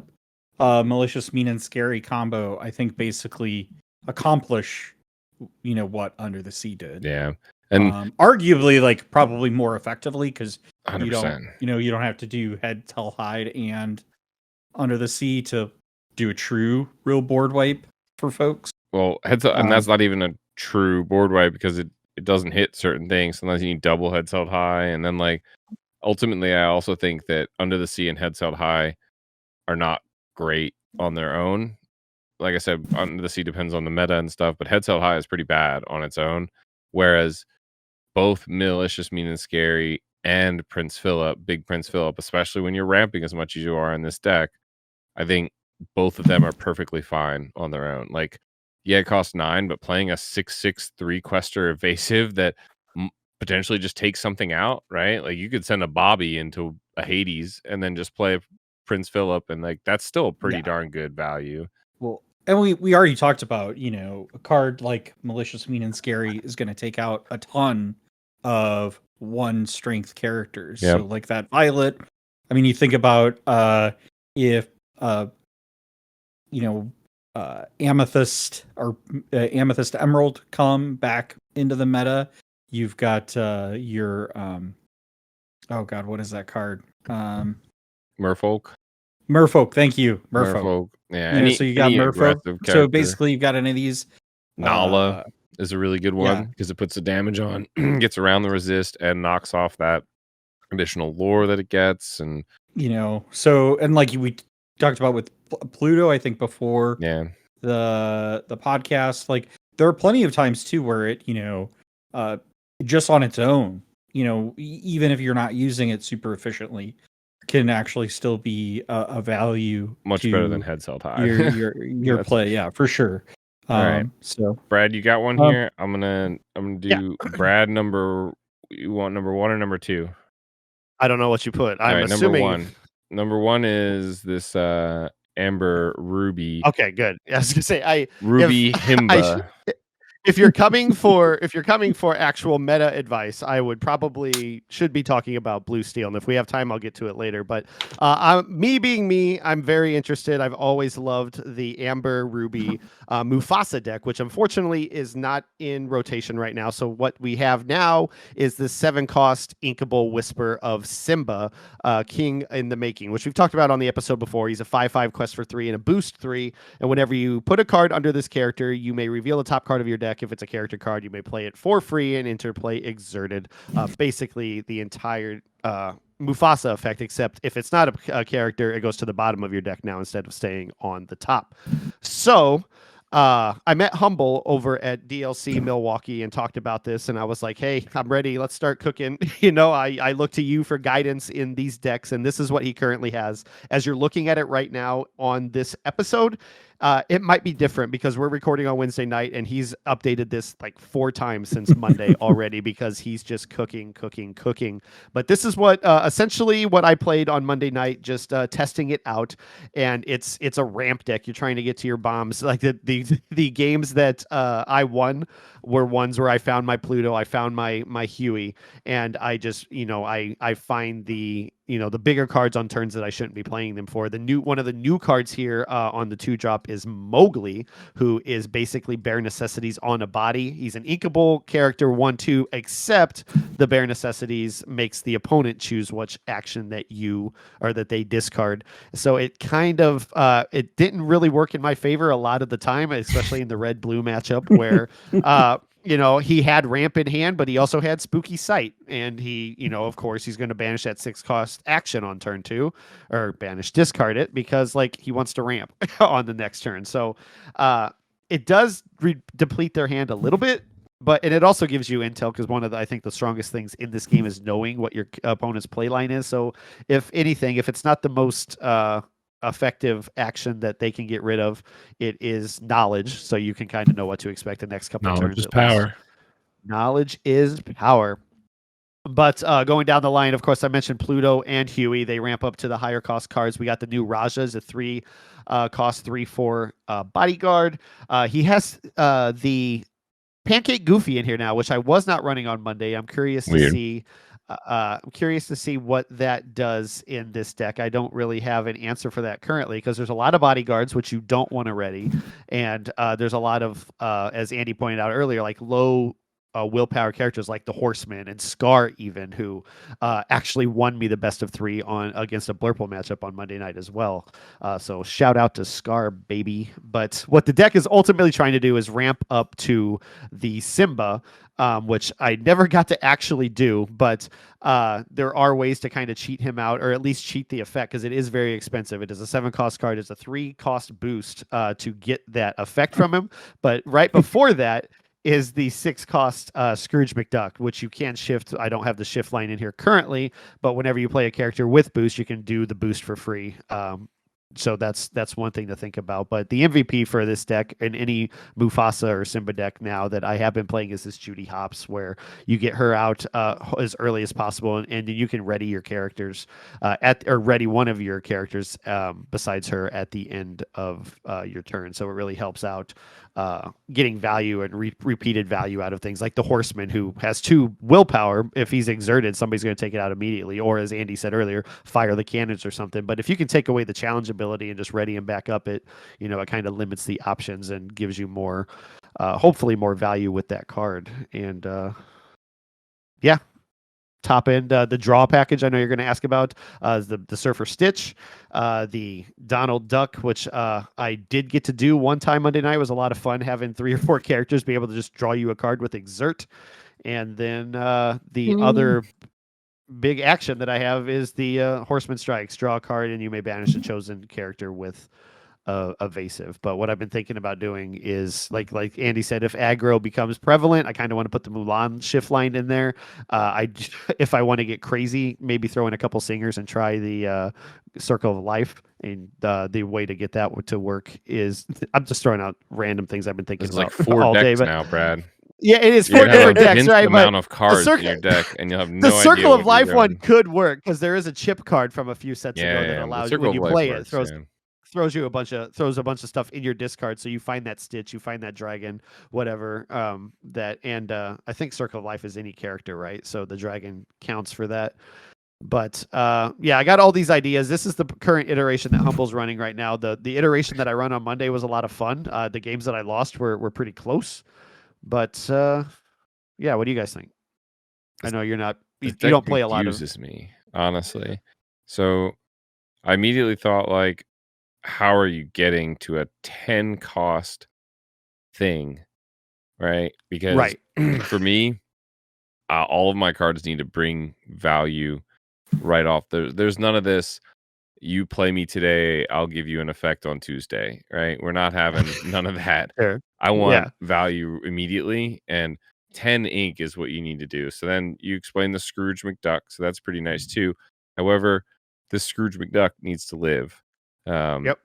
malicious, mean, and scary combo, I think basically accomplish what Under the Sea did. Yeah. And arguably, like, probably more effectively, because you 100%. don't have to do Head Tell Hide and Under the Sea to do a true real board wipe for folks. Well, and that's not even a true board wipe, because it doesn't hit certain things. Sometimes you need double Heads Held High, and then, like, ultimately, I also think that Under the Sea and Heads Held High are not great on their own. Like I said, Under the Sea depends on the meta and stuff, but Heads Held High is pretty bad on its own. Whereas both Malicious, Mean and Scary and Prince Philip, Big Prince Philip, especially when you're ramping as much as you are in this deck, I think both of them are perfectly fine on their own. Like, yeah, it costs 9, but playing a 6/6 3-quester evasive that potentially just takes something out, right? Like, you could send a Bobby into a Hades and then just play Prince Philip, and, like, that's still a pretty darn good value. Well, and we already talked about, a card like Malicious, Mean and Scary is going to take out a ton of 1 strength characters. Yep. So, like, that Violet, I mean, you think about if Amethyst or Amethyst Emerald come back into the meta, you've got your oh god, what is that card? Merfolk. Thank you, Merfolk. Yeah, So you got Merfolk. So basically, you've got any of these. Nala is a really good one, because it puts the damage on, gets around the resist, and knocks off that additional lore that it gets, and So, and like we talked about with Pluto, I think before the podcast, like, there are plenty of times too where it just on its own, even if you're not using it super efficiently, can actually still be a value. Much better than Heads Held High. Your play, yeah, for sure. All right. So Brad, you got one here. I'm gonna do Brad number. You want number 1 or number 2? I don't know what you put. I'm assuming number 1. Number 1 is this Amber Ruby. Okay, good. I was gonna say Ruby Himba. If you're coming for actual meta advice, I should be talking about Blue Steel, and if we have time, I'll get to it later. But me being me, I'm very interested. I've always loved the Amber Ruby Mufasa deck, which unfortunately is not in rotation right now. So what we have now is the 7-cost Inkable Whisper of Simba, King in the Making, which we've talked about on the episode before. He's a 5/5 quest for 3 and a boost 3, and whenever you put a card under this character, you may reveal the top card of your deck. If it's a character card, you may play it for free and interplay Exerted. Basically, the entire Mufasa effect, except if it's not a character, it goes to the bottom of your deck now instead of staying on the top. So I met Humble over at DLC Milwaukee and talked about this, and I was like, hey, I'm ready. Let's start cooking. I look to you for guidance in these decks, and this is what he currently has. As you're looking at it right now on this episode, it might be different because we're recording on Wednesday night, and he's updated this like 4 times since Monday already, because he's just cooking. But this is what essentially what I played on Monday night, just testing it out. And it's a ramp deck. You're trying to get to your bombs. Like the games that I won were ones where I found my Pluto, I found my Huey, and I just I find the bigger cards on turns that I shouldn't be playing them for. One of the new cards here on the 2-drop is Mowgli, who is basically bare necessities on a body. He's an inkable character 1/2, except the bare necessities makes the opponent choose which action that they discard. So it kind of it didn't really work in my favor a lot of the time, especially in the red-blue matchup where he had ramp in hand, but he also had Spooky Sight. And he, of course, he's going to banish that 6-cost action on turn 2, or discard it, because he wants to ramp on the next turn. So it does deplete their hand a little bit, and it also gives you intel, because one of I think the strongest things in this game is knowing what your opponent's play line is. So if anything, if it's not the most effective action that they can get rid of, it is knowledge, so you can kind of know what to expect the next couple of turns. Knowledge is power. Knowledge is power. But going down the line, of course, I mentioned Pluto and Huey. They ramp up to the higher cost cards. We got the new Rajas, a 3 cost 3/4 bodyguard. He has the Pancake Goofy in here now, which I was not running on Monday. I'm curious to see I'm curious to see what that does in this deck. I don't really have an answer for that currently because there's a lot of bodyguards which you don't want to ready, and there's a lot of, as Andy pointed out earlier, like low willpower characters like the Horseman and Scar, even, who actually won me the best of 3 on against a Blurple matchup on Monday night as well. So shout out to Scar, baby. But what the deck is ultimately trying to do is ramp up to the Simba, which I never got to actually do, but there are ways to kind of cheat him out, or at least cheat the effect, because it is very expensive. It is a 7-cost card. It's a 3-cost boost to get that effect from him. But right before that is the 6-cost Scrooge McDuck, which you can shift. I don't have the shift line in here currently, but whenever you play a character with boost, you can do the boost for free. So that's one thing to think about. But the MVP for this deck in any Mufasa or Simba deck now that I have been playing is this Judy Hopps, where you get her out as early as possible, and you can ready your characters or ready one of your characters besides her at the end of your turn. So it really helps out getting value and repeated value out of things like the Horseman, who has 2 willpower. If he's exerted, somebody's going to take it out immediately, or as Andy said earlier, fire the cannons or something. But if you can take away the challenge ability and just ready him back up, it kind of limits the options and gives you more, hopefully more value with that card. And yeah, top end, the draw package I know you're going to ask about, the Surfer Stitch, the Donald Duck, which I did get to do one time Monday night. It was a lot of fun having 3 or 4 characters be able to just draw you a card with Exert. And then the other big action that I have is the Horseman Strikes. Draw a card and you may banish a chosen character with evasive. But what I've been thinking about doing is, like Andy said, if aggro becomes prevalent, I kind of want to put the Mulan shift line in there. If I want to get crazy, maybe throw in a couple singers and try the Circle of Life. And the way to get that to work is, I'm just throwing out random things I've been thinking There's about like 4 all day. decks now, Brad. Yeah, it is You're 4 gonna have different a decks, infinite right? amount But of cards circle- in your deck, and you'll have no the idea Circle what of Life you're one doing. could work because there is a chip card from a few sets ago that the allows Circle when of you Life play works, it, throws you a bunch of stuff in your discard. So you find that Stitch, you find that Dragon, whatever. I think Circle of Life is any character, right? So the Dragon counts for that. But yeah, I got all these ideas. This is the current iteration that Humble's running right now. The iteration that I run on Monday was a lot of fun. The games that I lost were pretty close. But yeah, what do you guys think? I know you're not. You don't play a lot of. Confuses me, honestly. So I immediately thought, like, how are you getting to a 10-cost thing, right? Because for me, all of my cards need to bring value right off. There's none of this. You play me today, I'll give you an effect on Tuesday, right? We're not having none of that. Sure. I want value immediately, and 10 ink is what you need to do. So then you explain the Scrooge McDuck, so that's pretty nice too. However, this Scrooge McDuck needs to live.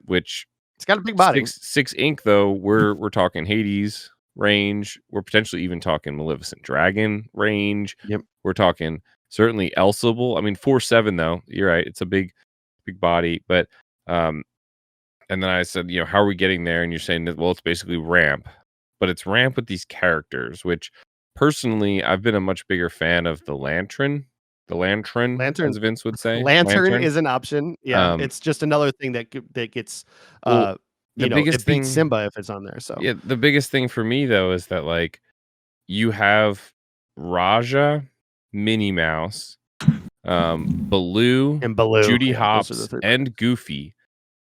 Which it's got a big body. 6 ink though. We're talking Hades range. We're potentially even talking Maleficent Dragon range. Yep. We're talking certainly Elseable. I mean, 4/7 though. You're right. It's a big body, but and then I said, how are we getting there? And you're saying that, well, it's basically ramp, but it's ramp with these characters, which personally I've been a much bigger fan of the Lantern, as Vince would say. Lantern is an option. Yeah, it's just another thing that gets the biggest it thing, beats Simba if it's on there. So yeah, the biggest thing for me though is that, like, you have Raja, Minnie Mouse, Baloo, and Baloo, Judy Hopps, and Goofy.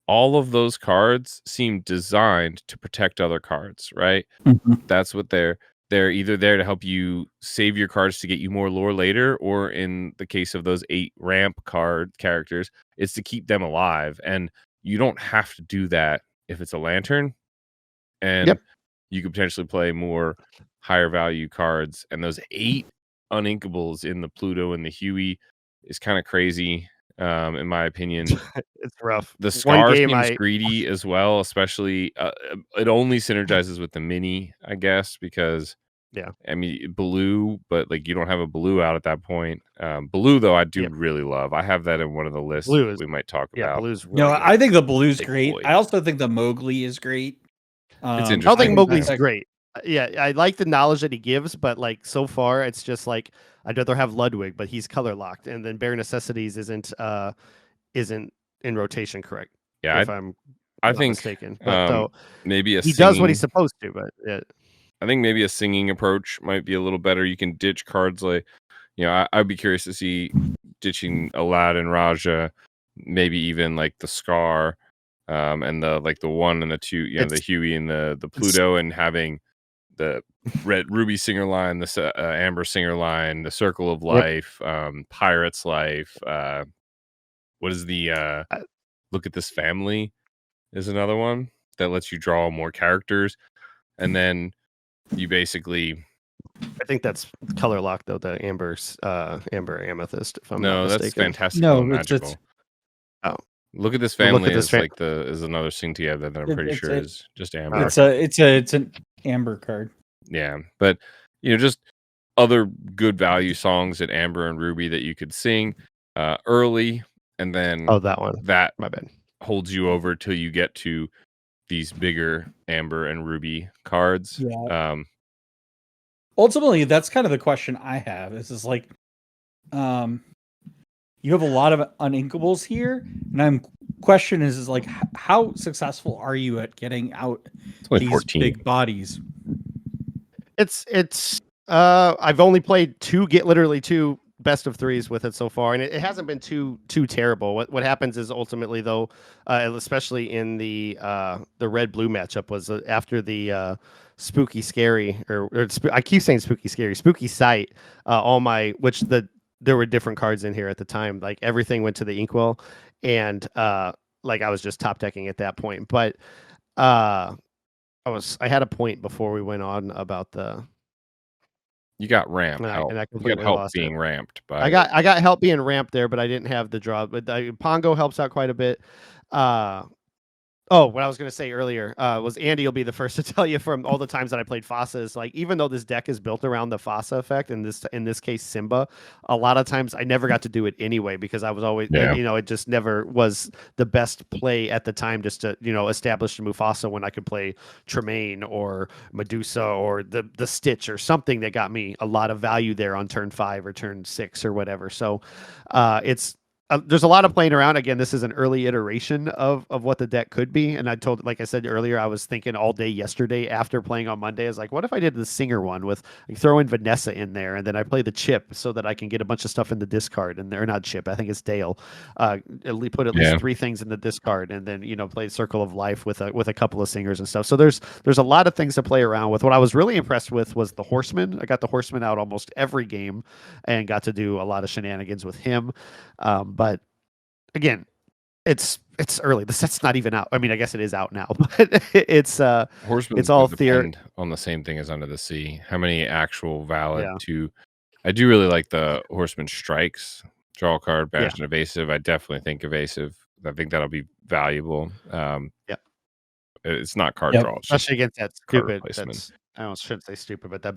All of those cards seem designed to protect other cards, right? Mm-hmm. That's what they're either there to help you save your cards to get you more lore later, or in the case of those 8 ramp card characters, it's to keep them alive. And you don't have to do that if it's a Lantern. And you could potentially play more higher value cards. And those 8 uninkables in the Pluto and the Huey is kind of crazy, in my opinion. It's rough. The Scar seems greedy as well, especially it only synergizes with the Mini, I guess, because I mean, Baloo, but like you don't have a Baloo out at that point. Baloo though, I do really love. I have that in one of the lists we might talk about. Baloo's really good. I think the Baloo's great. I also think the Mowgli is great. It's interesting. I don't think Mowgli's great. Yeah, I like the knowledge that he gives, but like so far, it's just like I'd rather have Ludwig, but he's color locked, and then Bare Necessities isn't in rotation, correct? Yeah, If I'm I not think mistaken. But so maybe a he does what he's singing. supposed to. But yeah, I think maybe a singing approach might be a little better. You can ditch cards like, I'd be curious to see ditching Aladdin, Raja, maybe even like the Scar, and the like the 1 and the 2, the it's Huey and the Pluto, and having the red Ruby singer line, the Amber singer line, the Circle of yep. Life, Pirate's Life. What is the Look at This Family is another one that lets you draw more characters, and then you basically. I think that's color locked though. The Amber Amethyst, if I'm not No, that's mistaken. fantastical and No, it's magical. Oh, Look at This Well, Family Look at This is another thing together that I'm It- pretty it's sure a- is just Amber. it's an amber card. Yeah, but just other good value songs at Amber and Ruby that you could sing early, and then that one. that My bad. holds you over till you get to these bigger Amber and Ruby cards. Yeah. Ultimately, that's kind of the question I have. Is like, you have a lot of uninkables here, and I'm question is like how successful are you at getting out It's only these 14. big bodies? It's I've only played literally two best of threes with it so far, and it hasn't been too terrible. What happens is ultimately though, especially in the red blue matchup, was after the spooky scary I keep saying spooky sight. There were different cards in here at the time. Like everything went to the Inkwell, and like I was just top decking at that point. But I had a point before we went on about the. You got ramp And I help. You completely got help lost being it. ramped by. I got help being ramped there, but I didn't have the draw. But Pongo helps out quite a bit. What I was going to say earlier was Andy will be the first to tell you from all the times that I played Fossa is like, even though this deck is built around the Fossa effect, in this case Simba, a lot of times I never got to do it anyway because I was always, it just never was the best play at the time just to, establish Mufasa when I could play Tremaine or Medusa or the Stitch or something that got me a lot of value there on turn 5 or turn 6 or whatever. So there's a lot of playing around. Again, this is an early iteration of what the deck could be. And like I said earlier, I was thinking all day yesterday after playing on Monday, I was like, what if I did the singer one with throw in Vanessa in there, and then I play the chip so that I can get a bunch of stuff in the discard, and they're not chip. I think it's Dale. Put at least 3 things in the discard, and then play Circle of Life with a couple of singers and stuff. So there's a lot of things to play around with. What I was really impressed with was the Horseman. I got the Horseman out almost every game, and got to do a lot of shenanigans with him. But again, it's early. The set's not even out. I mean, I guess it is out now, but it's Horseman's it's all theory on the same thing as Under the Sea. How many actual valid to? I do really like the Horseman strikes. Draw a card, banish an evasive. I definitely think evasive. I think that'll be valuable. It's not card draw, especially against that stupid. I shouldn't say stupid, but that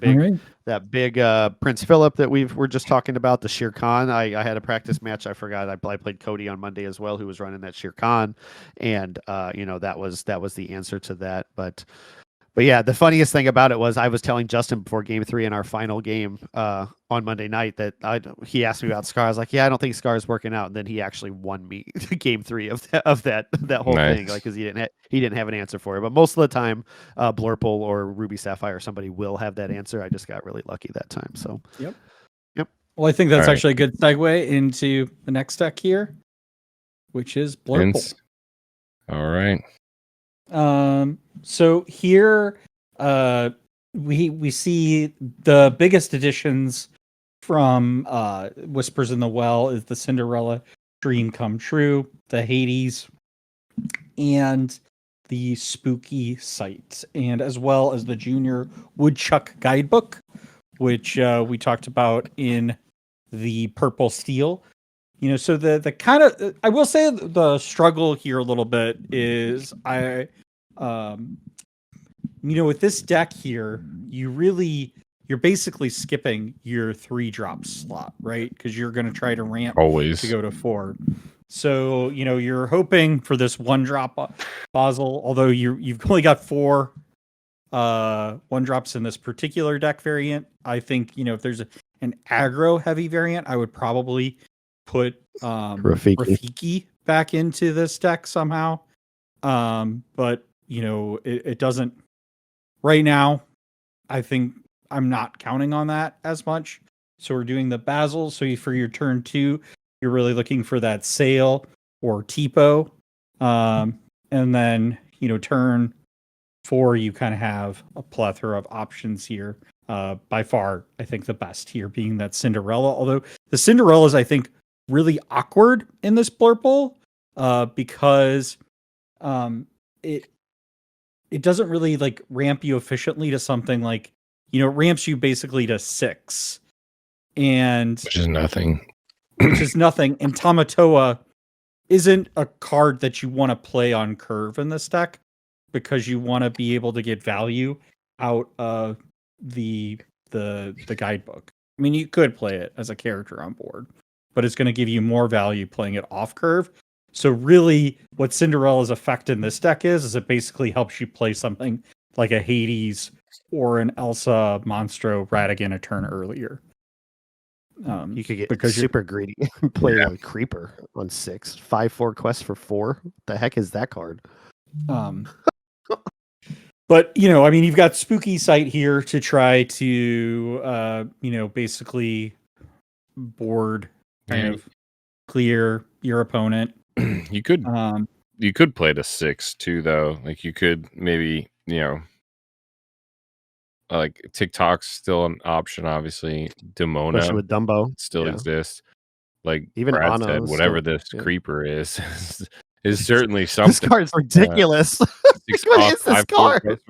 big Prince Philip that we're just talking about, the Shere Khan. I had a practice match. I forgot. I played Cody on Monday as well, who was running that Shere Khan, and that was the answer to that. But yeah, the funniest thing about it was I was telling Justin before Game 3 in our final game on Monday night that he asked me about Scar. I was like, yeah, I don't think Scar is working out, and then he actually won me Game 3 of that whole thing, like because he didn't have an answer for it. But most of the time, Blurple or Ruby Sapphire or somebody will have that answer. I just got really lucky that time. So yep. Well, I think that's actually a good segue into the next deck here, which is Blurple. All right. So here, we see the biggest additions from Whispers in the Well is the Cinderella Dream Come True, the Hades, and the Spooky Sight, and as well as the Junior Woodchuck Guidebook, which we talked about in the Purple Steel. So the kind of, I will say the struggle here a little bit is with this deck here, you're basically skipping your 3-drop slot, right? Because you're going to try to ramp always to go to 4. So, you're hoping for this 1-drop Basel, although you've only got 4 one drops in this particular deck variant. I think, if there's an aggro heavy variant, I would probably put Rafiki back into this deck somehow. But it doesn't right now. I think I'm not counting on that as much. So we're doing the Basil. So for your turn 2, you're really looking for that Sail or Tipo. And then, turn 4, you kind of have a plethora of options here. By far, I think the best here being that Cinderella. Although the Cinderella is, I think, really awkward in this Blurple because it doesn't really like ramp you efficiently to something like, it ramps you basically to 6. And which is nothing. And Tamatoa isn't a card that you want to play on curve in this deck because you want to be able to get value out of the guidebook. I mean, you could play it as a character on board, but it's going to give you more value playing it off curve. So really what Cinderella's effect in this deck is it basically helps you play something like a Hades or an Elsa Monstro Ratigan a turn earlier. You could get super greedy and play a Creeper on 6. 5/4 quest for 4. What the heck is that card? But, you've got Spooky Sight here to try to, basically board kind of clear your opponent. You could play to 6 too, though. Like you could maybe, like TikTok's still an option, obviously. Demona, especially with Dumbo, still exists. Like even Brad Anna said, whatever still, this creeper is certainly something. This card's ridiculous. What is this card?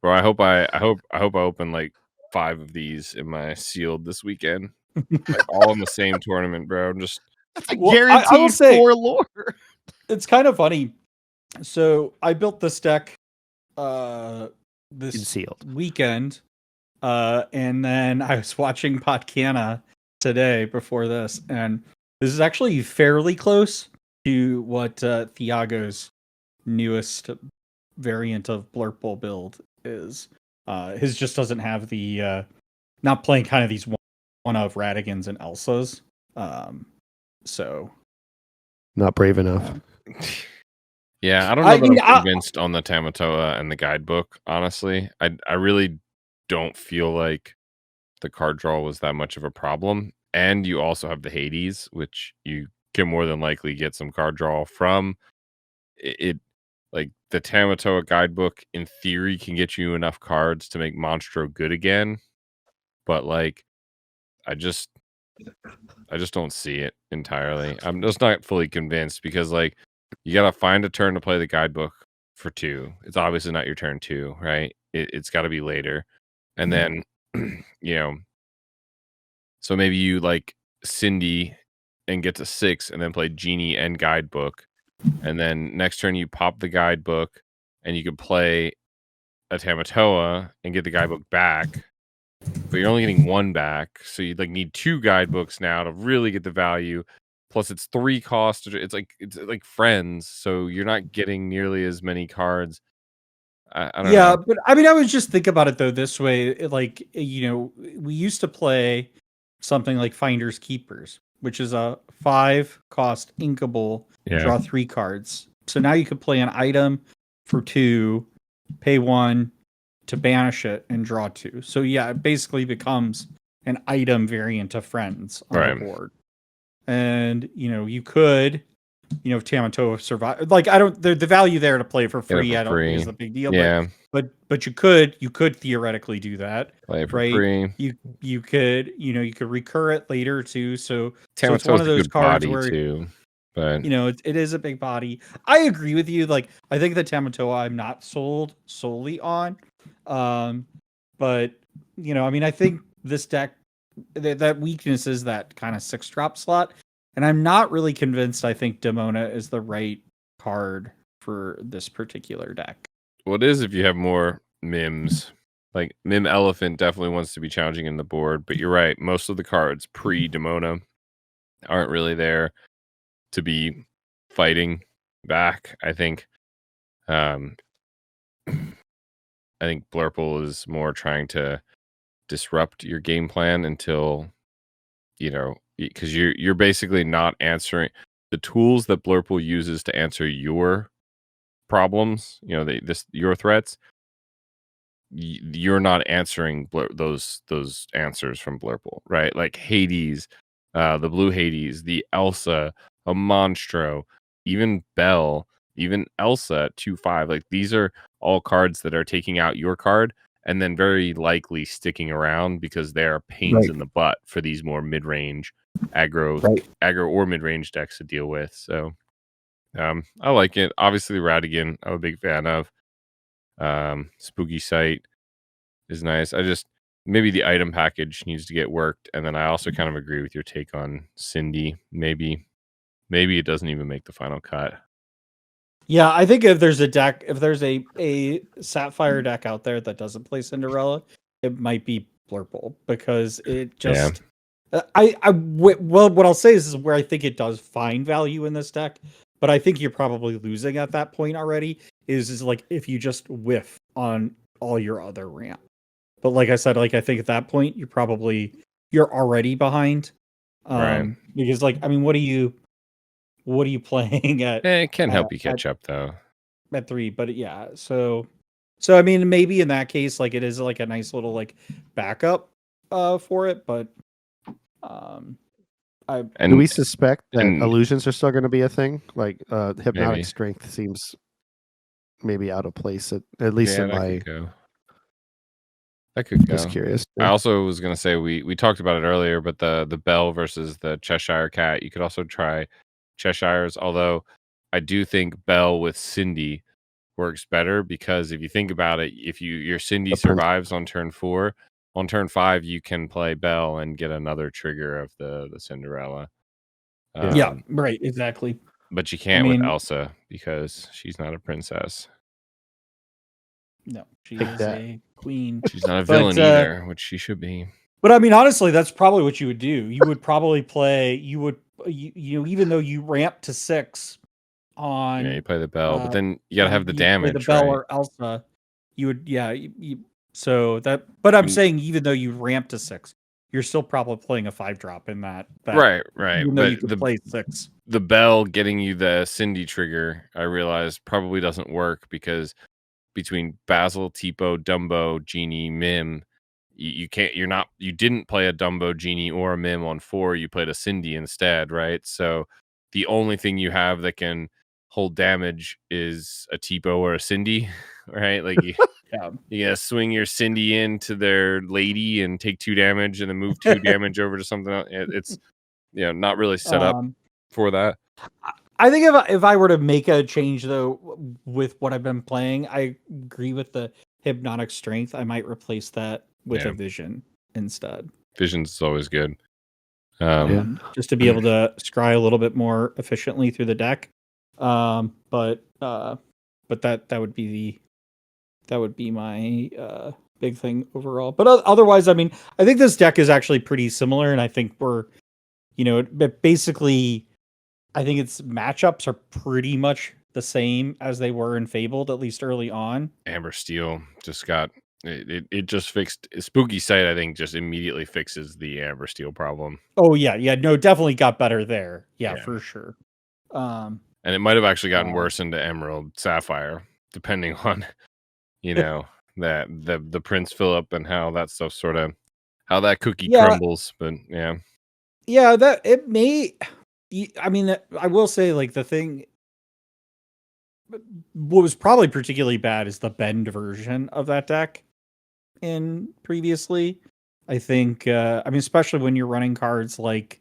Bro, I hope I open like 5 of these in my sealed this weekend. Like all in the same tournament, bro. I'm just guaranteed 4 lore. It's kind of funny. So I built this deck this weekend, and then I was watching Podcana today before this, and this is actually fairly close to what Thiago's newest variant of Blurple build is. His just doesn't have the not playing kind of these one of Radigans and Elsas. So not brave enough. Yeah, I don't know that I'm convinced on the Tamatoa and the guidebook, honestly. I really don't feel like the card draw was that much of a problem. And you also have the Hades, which you can more than likely get some card draw from. It like the Tamatoa guidebook, in theory, can get you enough cards to make Monstro good again. But like, I just don't see it entirely. I'm just not fully convinced because like you gotta find a turn to play the guidebook for 2. It's obviously not your turn 2, right? It's got to be later, and then so maybe you like Cindy and get to 6, and then play Genie and guidebook, and then next turn you pop the guidebook, and you could play a Tamatoa and get the guidebook back. But you're only getting 1 back, so you'd like need 2 guidebooks now to really get the value. Plus, it's 3 cost. It's like Friends, so you're not getting nearly as many cards. I don't know. Yeah, but I mean, I would just think about it though this way: like we used to play something like Finders Keepers, which is a 5 cost inkable, draw 3 cards. So now you could play an item for 2, pay 1. To banish it and draw 2. So yeah, it basically becomes an item variant of Friends on the board. And you could, if Tamatoa survive, like the value there to play for free, I don't think is a big deal. Yeah. But you could theoretically do that. Play it for free. You could recur it later too. So it's one of those cards where too. But it is a big body. I agree with you. Like I think the Tamatoa I'm not sold solely on. But I mean, I think this deck that weakness is that kind of 6-drop slot, and I'm not really convinced. I think Demona is the right card for this particular deck. Well, it is if you have more Mims. Like Mim Elephant definitely wants to be challenging in the board, but you're right. Most of the cards pre Demona aren't really there to be fighting back. I think. I think Blurple is more trying to disrupt your game plan until, because you're basically not answering the tools that Blurple uses to answer your problems, your threats. You're not answering those answers from Blurple, right? Like Hades, the blue Hades, the Elsa, a Monstro, even Belle, even Elsa at 2/5. Like these are all cards that are taking out your card and then very likely sticking around because they are pains in the butt for these more mid-range aggro or mid-range decks to deal with. So I like it. Obviously Radigan, I'm a big fan of. Spooky Sight is nice. I just maybe the item package needs to get worked, and then I also kind of agree with your take on Cindy. Maybe it doesn't even make the final cut. Yeah, I think if there's a Sapphire deck out there that doesn't play Cinderella, it might be Blurple because it just. Well, what I'll say is where I think it does find value in this deck, but I think you're probably losing at that point already. Is like if you just whiff on all your other ramp. But like I said, like I think at that point you're already behind. Right. Because like I mean, what are you playing at? It can help you catch up though. At 3, but yeah. So I mean, maybe in that case, like it is like a nice little like backup for it, but do we suspect that illusions are still going to be a thing? Like hypnotic strength seems maybe out of place at least in my. That could go. Just curious. I also was going to say we talked about it earlier, but the Bell versus the Cheshire Cat, you could also try Cheshires. Although I do think Bell with Cindy works better because if you think about it, if your Cindy survives on turn 4, on turn 5 you can play Bell and get another trigger of the Cinderella. Yeah, right, exactly. But you can't with Elsa because she's not a princess. No, she is a queen. She's not a villain either, which she should be. But I mean, honestly, that's probably what you would do. You would probably play. You even though you ramp to 6 on. Yeah, you play the Bell, but then you gotta have the damage. Play the Bell or Elsa. You would, yeah. So that, but I'm saying even though you ramp to 6, you're still probably playing a 5-drop in that. Right. Even though you could play 6. The Bell getting you the Cindy trigger, I realize probably doesn't work because between Basil, Tipo, Dumbo, Genie, Mim, you didn't play a Dumbo, Genie, or a Mim on 4. You played a Cindy instead, right? So the only thing you have that can hold damage is a Tipo or a Cindy, right? Like you gotta swing your Cindy into their lady and take 2 damage and then move 2 damage over to something else. It's not really set up for that. I think if I were to make a change though with what I've been playing, I agree with the hypnotic strength. I might replace that with a vision instead. Vision's always good. Just to be able to scry a little bit more efficiently through the deck. But that would be my big thing overall. But otherwise, I mean, I think this deck is actually pretty similar, and I think we're, basically, I think its matchups are pretty much the same as they were in Fabled, at least early on. Amber Steel just got it just fixed Spooky Sight. I think just immediately fixes the Amber Steel problem. Oh yeah, no, definitely got better there. Yeah, for sure. And it might have actually gotten worse into Emerald Sapphire, depending on that the Prince Philip and how that stuff how that cookie crumbles. But that it may. I mean, I will say, like, the thing, what was probably particularly bad is the bend version of that deck in previously. I think, I mean, especially when you're running cards like,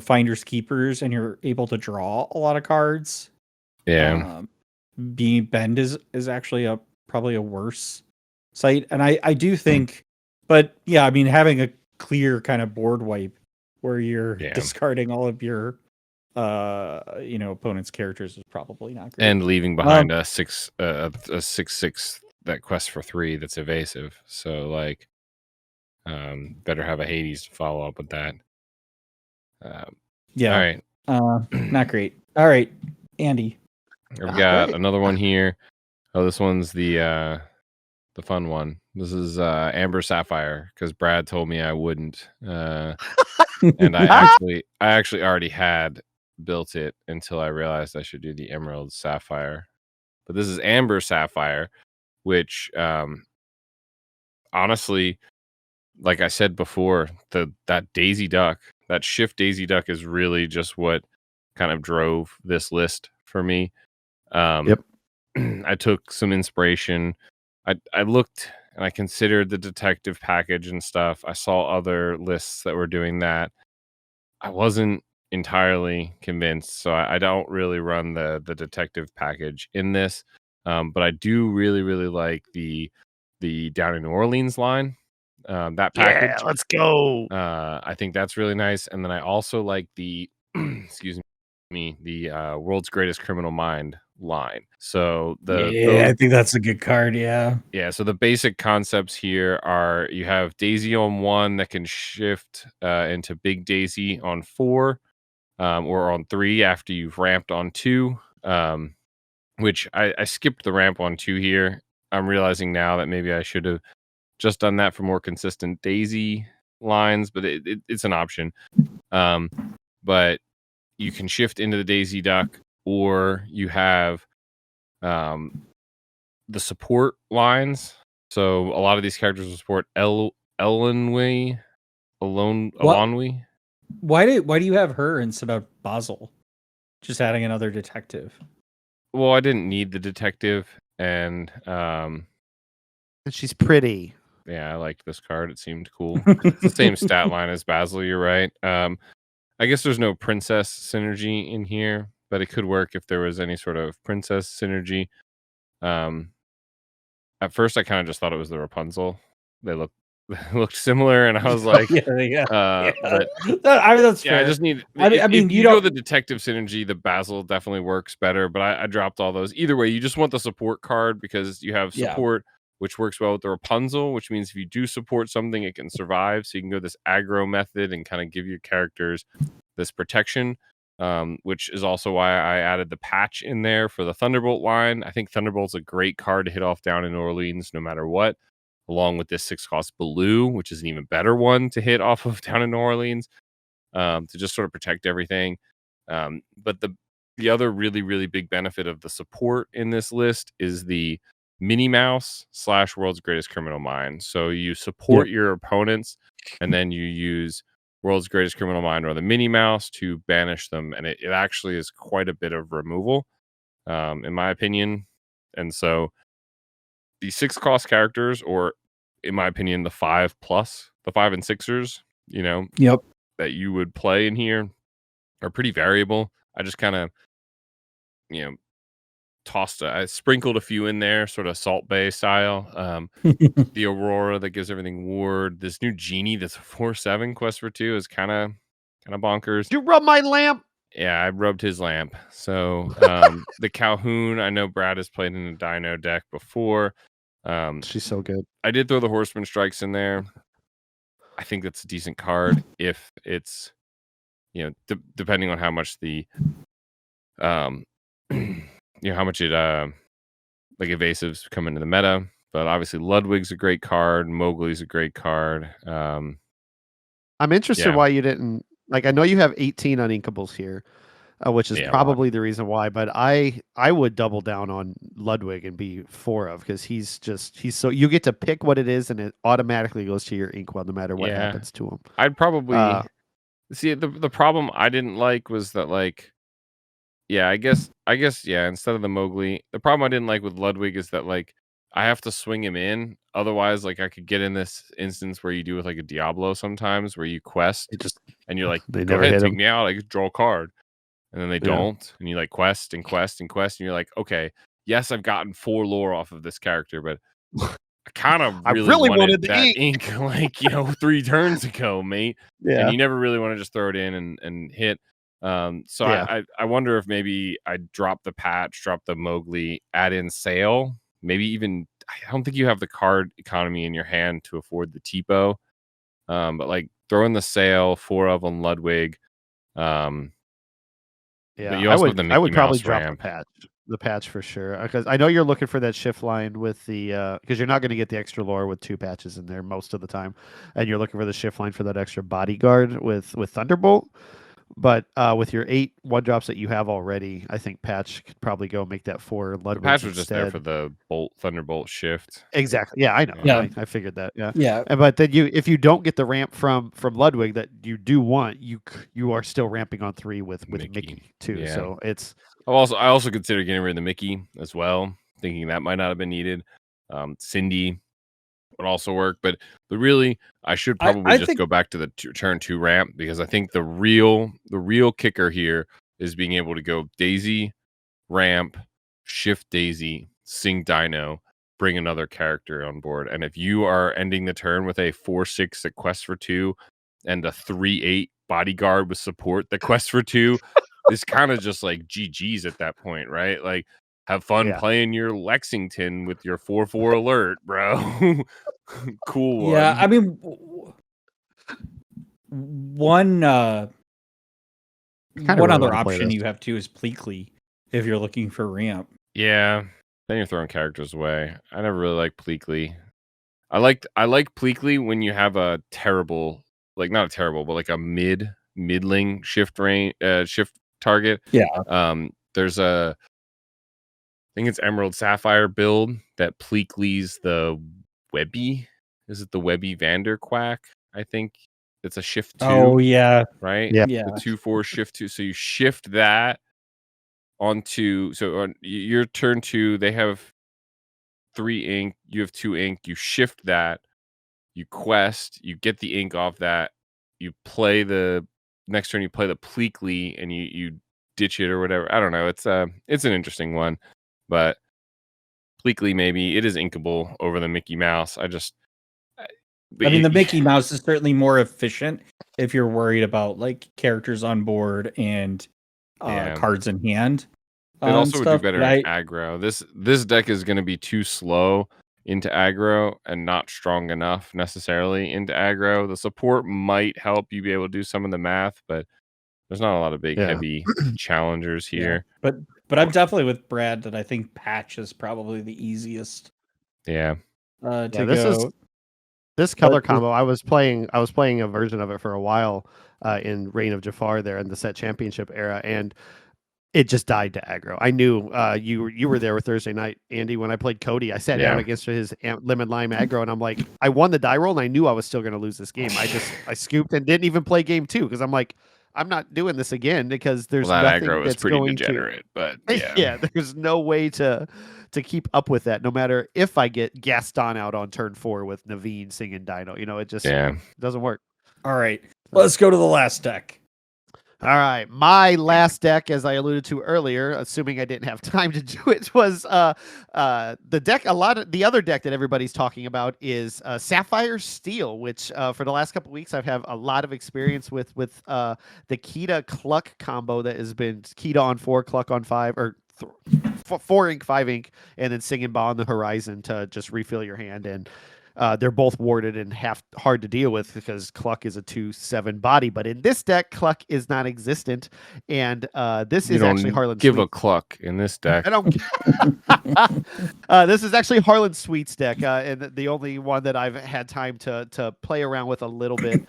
Finders Keepers and you're able to draw a lot of cards. Yeah. Being bend is actually probably a worse sight. And I do think, but yeah, I mean, having a clear kind of board wipe where you're discarding all of your opponent's characters is probably not great. And leaving behind a 6/6 that quests for 3 that's evasive. So like better have a Hades to follow up with that. All right. Not great. All right, Andy. I've got another one here. Oh, this one's the fun one. This is Amber Sapphire because Brad told me I wouldn't, and I actually already had built it until I realized I should do the Emerald Sapphire. But this is Amber Sapphire, which honestly, like I said before, that Daisy Duck, that shift Daisy Duck is really just what kind of drove this list for me. Yep. I took some inspiration. I looked and I considered the detective package and stuff. I saw other lists that were doing that. I wasn't entirely convinced, so I don't really run the detective package in this. But I do really like the Down in New Orleans line. That package. Yeah, let's go. I think that's really nice. And then I also like the excuse me, the World's Greatest Criminal Mind line. So I think that's a good card. Yeah. so the basic concepts here are you have Daisy on 1 that can shift into Big Daisy on 4, or on 3 after you've ramped on 2. Which I skipped the ramp on 2 here. I'm realizing now that maybe I should have just done that for more consistent Daisy lines, but it's an option. But you can shift into the Daisy Duck, or you have the support lines. So a lot of these characters will support Elonwe. Why do you have her instead of Basil? Just adding another detective. Well, I didn't need the detective, and And she's pretty. yeah, I liked this card. It seemed cool. It's the same stat line as Basil. You're right. I guess there's no princess synergy in here, but it could work if there was any sort of princess synergy. At first, I kind of just thought it was the Rapunzel. They looked similar, and I was like, But that's fair. I just need. If you go the detective synergy, the Basil definitely works better. But I dropped all those. Either way, you just want the support card because you have support, which works well with the Rapunzel, which means if you do support something, it can survive. So you can go this aggro method and kind of give your characters this protection. Which is also why I added the patch in there for the Thunderbolt line. I think Thunderbolt's a great card to hit off Down in New Orleans no matter what, along with this 6-cost Blue, which is an even better one to hit off of Down in New Orleans, to just sort of protect everything. But the other really big benefit of the support in this list is the Minnie Mouse / World's Greatest Criminal Mind. So you support your opponents, and then you use World's Greatest Criminal Mind or the Minnie Mouse to banish them, and it actually is quite a bit of removal, in my opinion. And so the 6-cost characters, or in my opinion, the 5+ the 5 and 6ers, that you would play in here are pretty variable. I just kind of, I sprinkled a few in there, sort of Salt Bay style. The Aurora that gives everything ward. This new Genie that's a 4/7 quest for 2 is kind of bonkers. You rub my lamp. Yeah, I rubbed his lamp. So the Calhoun, I know Brad has played in the Dino deck before. She's so good. I did throw the Horseman Strikes in there. I think that's a decent card if it's, depending on how much the how much it like evasives come into the meta. But obviously Ludwig's a great card, Mowgli's a great card. I'm interested why you didn't, like, I know you have 18 Uninkables here, which is probably the reason why, but I would double down on Ludwig and be 4 of, because he's so, you get to pick what it is and it automatically goes to your Inkwell no matter what happens to him. I'd probably see the problem I didn't like was that, like, I guess instead of the Mowgli, the problem I didn't like with Ludwig is that, like, I have to swing him in. Otherwise, like, I could get in this instance where you do with like a Diablo sometimes, where you quest and you're like, go ahead, take me out, I could draw a card. And then they don't, and you like quest and quest and quest, and you're like, okay, yes, I've gotten 4 lore off of this character, but I kind of really wanted that ink like 3 turns ago, mate. And you never really want to just throw it in and hit. So I wonder if maybe I drop the patch, drop the Mowgli, add in Sail. Maybe even, I don't think you have the card economy in your hand to afford the Tipo. But like throw in the Sail, 4 of on Ludwig. But you also I would probably drop the patch. the patch for sure, because I know you're looking for that shift line with the because you're not going to get the extra lore with 2 patches in there most of the time, and you're looking for the shift line for that extra bodyguard with Thunderbolt. But with your 8 1-drops that you have already, I think patch could probably go make that 4 The patch Ludwigs was just there for instead. the Thunderbolt shift. Exactly. Yeah, I know. Yeah. I figured that. Yeah. Yeah. But then if you don't get the ramp from Ludwig that you do want, you are still ramping on 3 with Mickey too. Yeah. So it's I also considered getting rid of the Mickey as well, thinking that might not have been needed. Cindy would also work, but really, I should probably just go back to the turn 2 ramp, because I think the real kicker here is being able to go Daisy, ramp, shift Daisy, sing Dino, bring another character on board. And if you are ending the turn with a 4/6 that quests for 2 and a 3/8 bodyguard with support that quests for 2, it's kind of just like GG's at that point, right? Like, have fun playing your Lexington with your 4/4 alert, bro. Cool one. Yeah, I mean, one other option you have too is Pleakley if you're looking for ramp. Yeah, then you're throwing characters away. I never really liked Pleakley. I like Pleakley when you have a terrible, like not a terrible, but like a middling shift target. Yeah. There's I think it's Emerald Sapphire build that Pleakley's the Webby. Is it the Webby Vanderquack? I think it's a shift 2. Oh yeah. Right? Yeah. The 2/4 shift 2. So you shift that onto, so on your turn 2, they have 3 ink, you have 2 ink, you shift that, you quest, you get the ink off that, you play the next turn, you play the Pleakley, and you ditch it or whatever. I don't know. It's an interesting one, but Pleakley, maybe it is inkable over the Mickey Mouse. I mean, the Mickey Mouse is certainly more efficient if you're worried about like characters on board and cards in hand. It also would do better in aggro. This deck is going to be too slow into aggro and not strong enough necessarily into aggro. The support might help you be able to do some of the math, but there's not a lot of big heavy challengers here. Yeah. But I'm definitely with Brad that I think patch is probably the easiest. Yeah. This color combo. I was playing a version of it for a while in Reign of Jafar there in the set championship era, and it just died to aggro. I knew you were there with Thursday night, Andy, when I played Cody. I sat down against his lemon lime aggro, and I'm like, I won the die roll, and I knew I was still going to lose this game. I scooped and didn't even play game 2 because I'm like, I'm not doing this again because there's nothing aggro that's is pretty going degenerate, but there's no way to keep up with that. No matter if I get Gaston out on turn 4 with Naveen singing Dino, it just doesn't work. All right, let's go to the last deck. All right, my last deck, as I alluded to earlier, assuming I didn't have time to do it, was the deck. The other deck that everybody's talking about is Sapphire Steel, which for the last couple of weeks I've had a lot of experience with the Kita Cluck combo that has been Kita on 4, Cluck on 5, or 4 ink, 5 ink, and then Singing Ba on the horizon to just refill your hand. And they're both warded and hard to deal with because Cluck is a 2/7 body. But in this deck, Cluck is non-existent, and this is actually Harlan. Give a Cluck in this deck. I don't. This is actually Harlan Sweet's deck, and the only one that I've had time to play around with a little bit,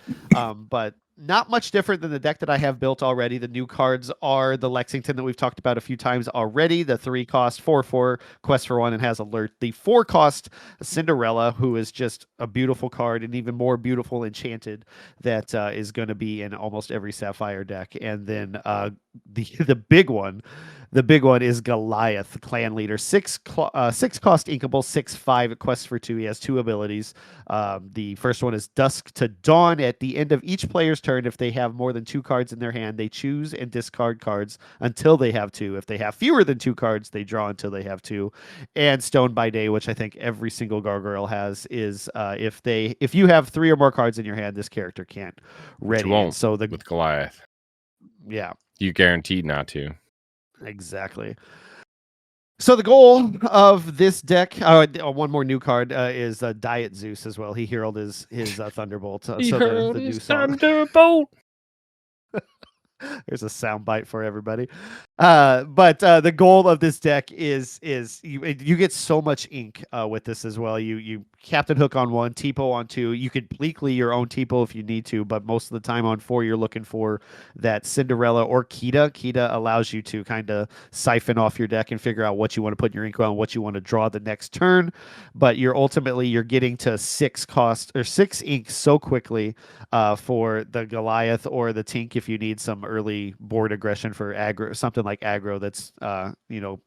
but not much different than the deck that I have built already. The new cards are the Lexington that we've talked about a few times already. The 3-cost 4/4 quest for 1 and has alert. The 4-cost Cinderella, who is just a beautiful card and even more beautiful enchanted, that is going to be in almost every Sapphire deck. And then the big one. The big one is Goliath, the clan leader. 6-cost inkable, 6/5 quest for 2. He has 2 abilities. The first one is Dusk to Dawn. At the end of each player's turn, if they have more than 2 cards in their hand, they choose and discard cards until they have 2. If they have fewer than 2 cards, they draw until they have 2. And Stone by Day, which I think every single gargoyle has, is if you have 3 or more cards in your hand, this character can't ready. With Goliath. Yeah. You guaranteed not to. Exactly. So the goal of this deck, one more new card, is Diet Zeus as well. He heralded his Thunderbolt. He heralded his Thunderbolt. There's a sound bite for everybody. But the goal of this deck is you get so much ink with this as well. You Captain Hook on 1, Tipo on 2. You could bleakly your own Tipo if you need to, but most of the time on 4 you're looking for that Cinderella or Kita. Kita allows you to kind of siphon off your deck and figure out what you want to put in your ink on, what you want to draw the next turn. But you're getting to 6 cost or 6 ink so quickly for the Goliath or the Tink if you need some early board aggression for aggro, something like aggro that's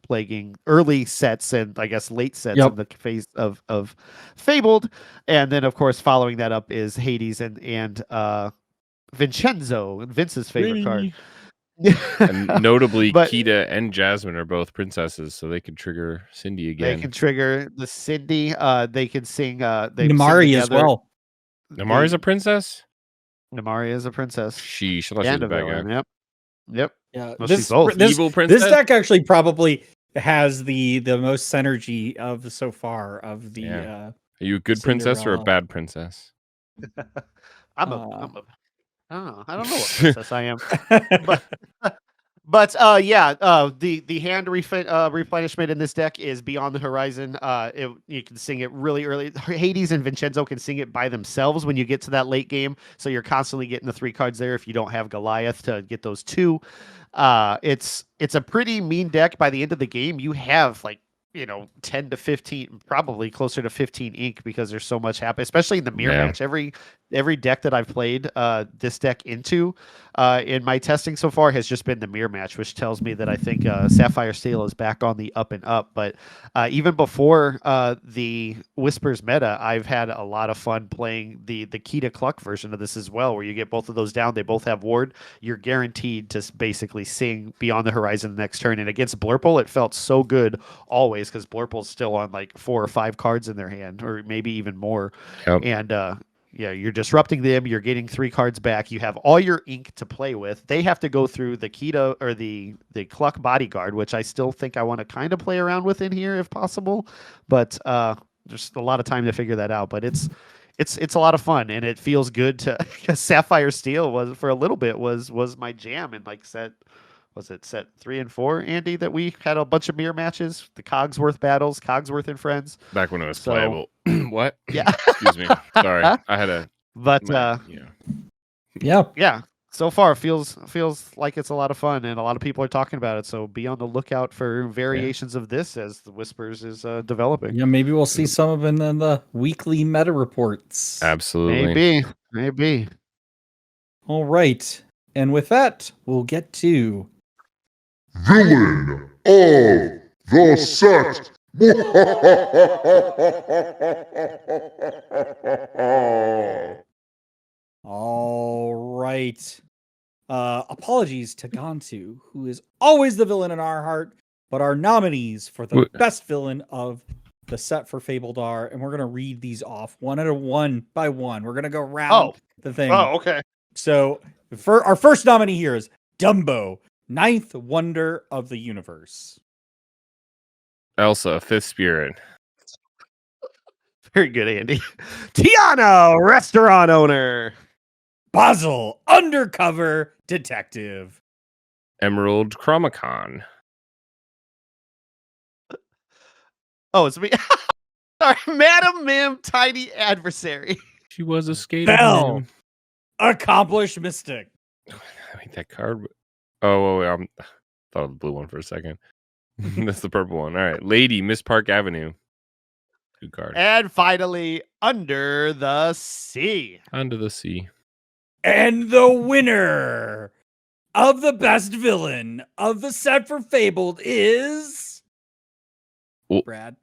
plaguing early sets and I guess late sets in the phase of Fabled. And then of course following that up is Hades and Vincenzo, Vince's favorite card. And notably, But Kita and Jasmine are both princesses, so they can trigger Cindy again. they can trigger the Cindy. They can sing. They Namari as well. Namari's a princess. Namari is a princess. She thought she was And a a bad villain. guy. Yep. Yeah, Well, she's both. Evil princess. This deck actually probably has the most synergy of so far of the. Are you a good princess or a bad princess? I don't know. I don't know what princess I am. But the hand replenishment in this deck is Beyond the Horizon. You can sing it really early. Hades and Vincenzo can sing it by themselves when you get to that late game. So you're constantly getting the 3 cards there if you don't have Goliath to get those 2. It's a pretty mean deck. By the end of the game, you have 10 to 15, probably closer to 15 ink because there's so much happen, especially in the mirror match. Every deck that I've played this deck into in my testing so far has just been the mirror match, which tells me that I think Sapphire Steel is back on the up and up. But even before the Whispers meta, I've had a lot of fun playing the Kita Cluck version of this as well, where you get both of those down. They both have ward. You're guaranteed to basically sing Beyond the Horizon the next turn. And against Blurple, it felt so good always because Blurple's still on 4 or 5 cards in their hand, or maybe even more. Yep. And you're disrupting them. You're getting 3 cards back. You have all your ink to play with. They have to go through the Kita or the Cluck Bodyguard, which I still think I want to kind of play around with in here if possible. But there's a lot of time to figure that out. But it's a lot of fun, and it feels good to. Sapphire Steel was for a little bit was my jam, and set 3 and 4, Andy, that we had a bunch of mirror matches, the Cogsworth battles, Cogsworth and friends. Back when it was playable. What? Yeah. Excuse me. Sorry. I had a. But yeah. So far feels like it's a lot of fun, and a lot of people are talking about it. So be on the lookout for variations of this as the Whispers is developing. Yeah, maybe we'll see some of them in the weekly meta reports. Absolutely. Maybe. All right. And with that, we'll get to Villain of the Set. all right. Apologies to Gantu, who is always the villain in our heart, but our nominees for the best villain of the set for Fabled are, and we're going to read these off one by one. We're going to go round the thing. Oh, okay. So for our first nominee here is Dumbo, 9th wonder of the universe. Elsa, 5th spirit. Very good, Andy. Tiana, restaurant owner. Basil, undercover detective. Emerald, Chromacon. Oh, it's me. Sorry, Madam Mim, tiny adversary. She was a skater. Belle, accomplished mystic. I think that card. Oh, I thought of the blue one for a second. That's the purple one. All right. Lady, Miss Park Avenue. Good card. And finally, Under the Sea. Under the Sea. And the winner of the best villain of the set for Fabled is Brad.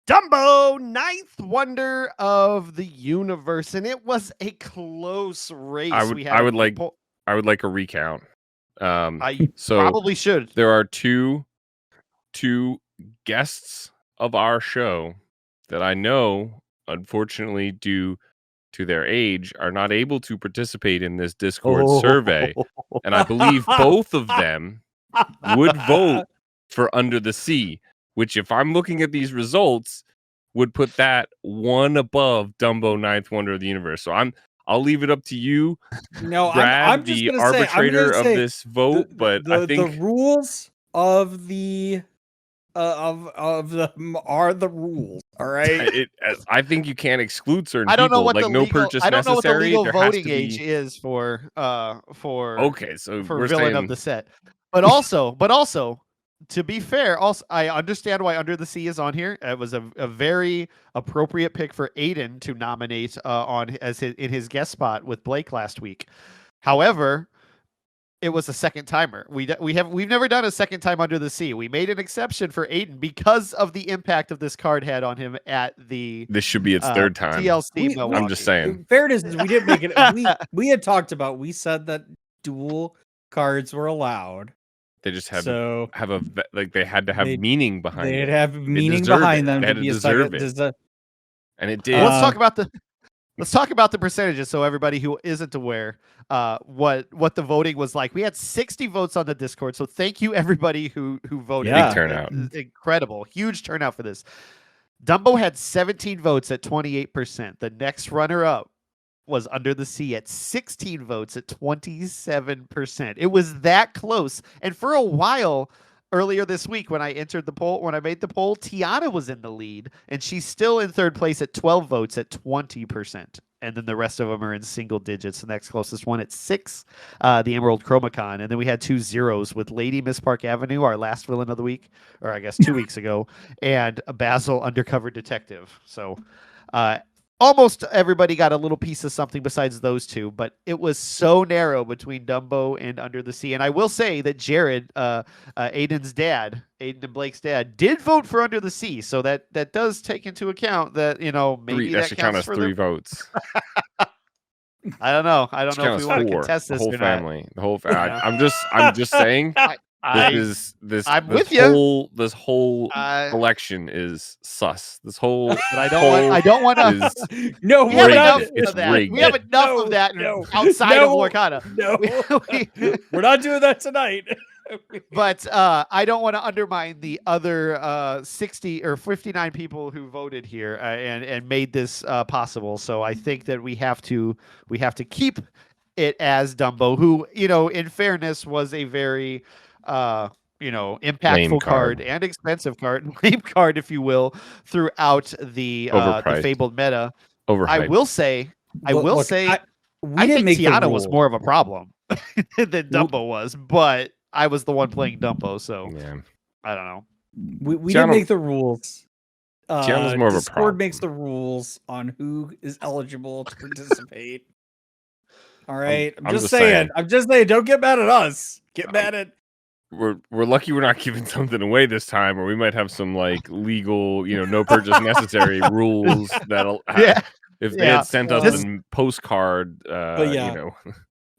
Dumbo, 9th wonder of the universe, and it was a close race. I would like a recount. I so probably should. There are two guests of our show that I know, unfortunately, due to their age, are not able to participate in this Discord survey, and I believe both of them would vote for Under the Sea, which, if I'm looking at these results, would put that one above Dumbo, 9th wonder of the universe. So I'll leave it up to you, No, Brad, I'm just the gonna say, arbitrator of this vote. But I the think rules of the of them are the rules. All right. I think you can't exclude certain I don't know people. what Like the no legal. purchase I don't know what the necessary. legal There has voting to age be. is for Okay, so for we're villain saying of the set, but also to be fair, also I understand why Under the Sea is on here. It was a very appropriate pick for Aiden to nominate on as in his guest spot with Blake last week. However, it was a second timer. We've never done a second time Under the Sea. We made an exception for Aiden because of the impact of this card had on him at the this should be its third time. TLC Milwaukee. I'm just saying. Fairness is we didn't make it. We had talked about. We said that dual cards were allowed. They just had So to have they had to have meaning behind they'd it. have They meaning deserve behind it. them They to had be to a deserve second. it. And it did. Well, let's talk about the percentages so everybody who isn't aware what the voting was like. We had 60 votes on the Discord, so thank you everybody who voted. Yeah. Big turnout. Incredible. Huge turnout for this. Dumbo had 17 votes at 28%. The next runner up was Under the Sea at 16 votes at 27%. It was that close. And for a while earlier this week when I made the poll, Tiana was in the lead, and she's still in third place at 12 votes at 20%. And then the rest of them are in single digits. The next closest one at 6, the Emerald Chromacon. And then we had 2 zeros with Lady Miss Park Avenue, our last villain of the week, or I guess 2 weeks ago, and Basil Undercover Detective. So almost everybody got a little piece of something besides those two, but it was so narrow between Dumbo and Under the Sea. And I will say that Jared, Aiden and Blake's dad, did vote for Under the Sea. So that does take into account that, maybe that that should count as for 3 votes. I don't know. I don't know if we want to 4. contest The this whole or family. The whole Yeah. I'm just saying I'm with you. This whole election is sus. This whole But I don't want to no, we have we're enough not. It's of that. rigged. We have enough of that outside of Lorcana. No, We- we're not doing that tonight. But I don't want to undermine the other 60 or 59 people who voted here and made this possible. So I think that we have to keep it as Dumbo, who, in fairness, was a very impactful card and expensive card, lame card, if you will, throughout the fabled meta. Overhyped. I will say, I think Tiana was more of a problem than Dumbo was, but I was the one playing Dumbo, so yeah. I don't know. We didn't make the rules. Tiana's more of a Discord problem. makes the rules on who is eligible to participate. All right, I'm just saying. I'm just saying. Don't get mad at us. Get mad at. We're lucky we're not giving something away this time, or we might have some legal, no purchase necessary rules that'll. If they had sent us a postcard,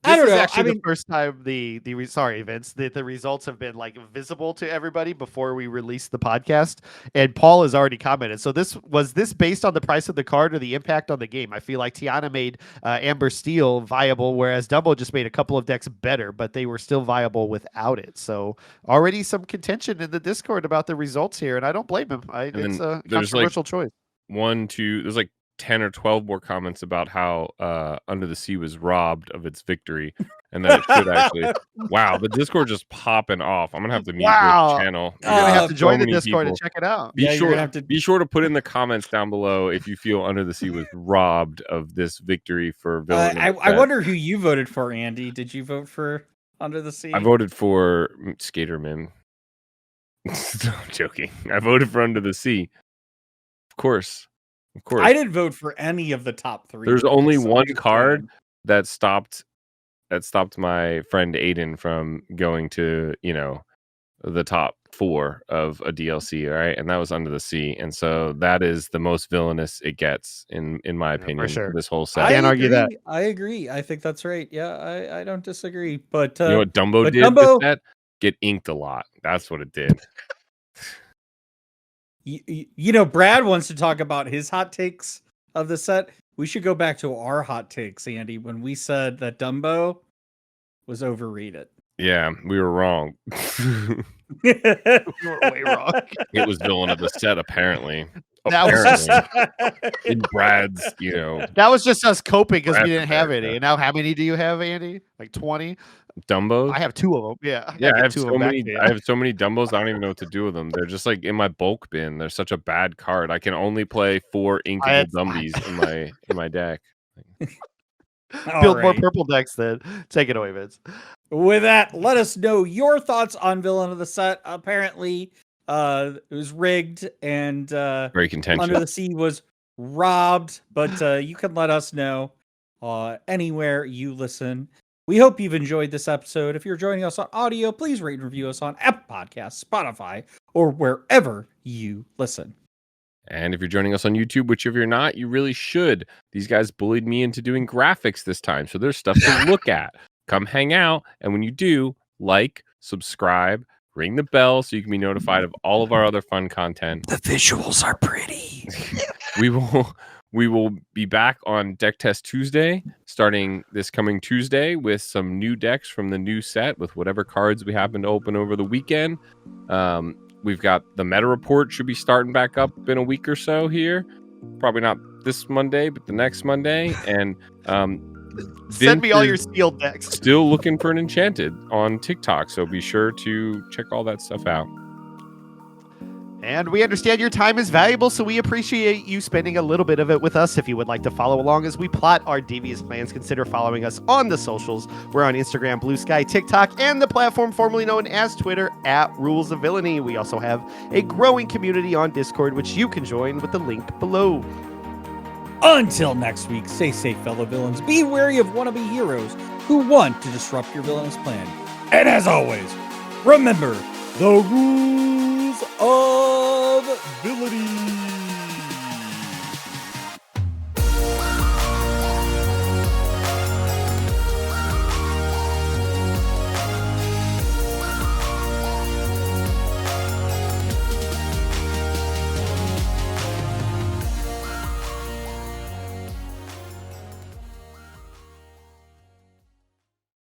This is know. actually the first time Vince, the results have been visible to everybody before we release the podcast. And Paul has already commented. So was this based on the price of the card or the impact on the game? I feel like Tiana made Amethyst Steel viable, whereas Dumbo just made a couple of decks better, but they were still viable without it. So already some contention in the Discord about the results here, and I don't blame him. It's a controversial choice. there's 10 or 12 more comments about how Under the Sea was robbed of its victory, and that it should actually. Wow, the Discord just popping off. I'm gonna have to mute this channel. You're gonna have to join the Discord and check it out. Be sure to put in the comments down below if you feel Under the Sea was robbed of this victory for villain. I wonder who you voted for, Andy. Did you vote for Under the Sea? I voted for Skaterman. I'm joking. I voted for Under the Sea. Of course. I didn't vote for any of the top 3. There's only one card that stopped my friend Aiden from going to, the top 4 of a DLC, all right? And that was Under the Sea. And so that is the most villainous it gets in my opinion, for sure. This whole set. I can't argue that. I agree. I think that's right. Yeah, I don't disagree. But you know what Dumbo did with that? Get inked a lot. That's what it did. Brad wants to talk about his hot takes of the set. We should go back to our hot takes, Andy, when we said that Dumbo was overrated. Yeah, we were wrong. We were way wrong. It was villain of the set, apparently. That was apparently in Brad's, that was just us coping because we Brad didn't have prepared, any. yeah. And now, how many do you have, Andy? Like 20? Dumbos. I have 2 of them. Yeah, I Yeah, gotta I get have 2 of so them back many. to you. I have so many Dumbos. I don't even know what to do with them. They're just like in my bulk bin. They're such a bad card. I can only play 4 inkable Dumbies in my deck. Build more Alright. purple decks then. Take it away, Vince. With that, let us know your thoughts on Villain of the Set. Apparently, it was rigged and Very contentious. Under the Sea was robbed, but you can let us know anywhere you listen. We hope you've enjoyed this episode. If you're joining us on audio, please rate and review us on Apple Podcasts, Spotify, or wherever you listen. And if you're joining us on YouTube, which if you're not, you really should. These guys bullied me into doing graphics this time, so there's stuff to look at. Come hang out, and when you do, like, subscribe, ring the bell so you can be notified of all of our other fun content. The visuals are pretty. We will be back on Deck Test Tuesday, starting this coming Tuesday with some new decks from the new set with whatever cards we happen to open over the weekend. We've got the meta report should be starting back up in a week or so here. Probably not this Monday, but the next Monday. And Send me all your Vince is sealed decks. still looking for an enchanted on TikTok, so be sure to check all that stuff out. And we understand your time is valuable, so we appreciate you spending a little bit of it with us. If you would like to follow along as we plot our devious plans, consider following us on the socials. We're on Instagram, Blue Sky, TikTok, and the platform formerly known as Twitter @Rules of Villainy. We also have a growing community on Discord, which you can join with the link below. Until next week, stay safe, fellow villains. Be wary of wannabe heroes who want to disrupt your villainous plan. And as always, remember the rules of villainy.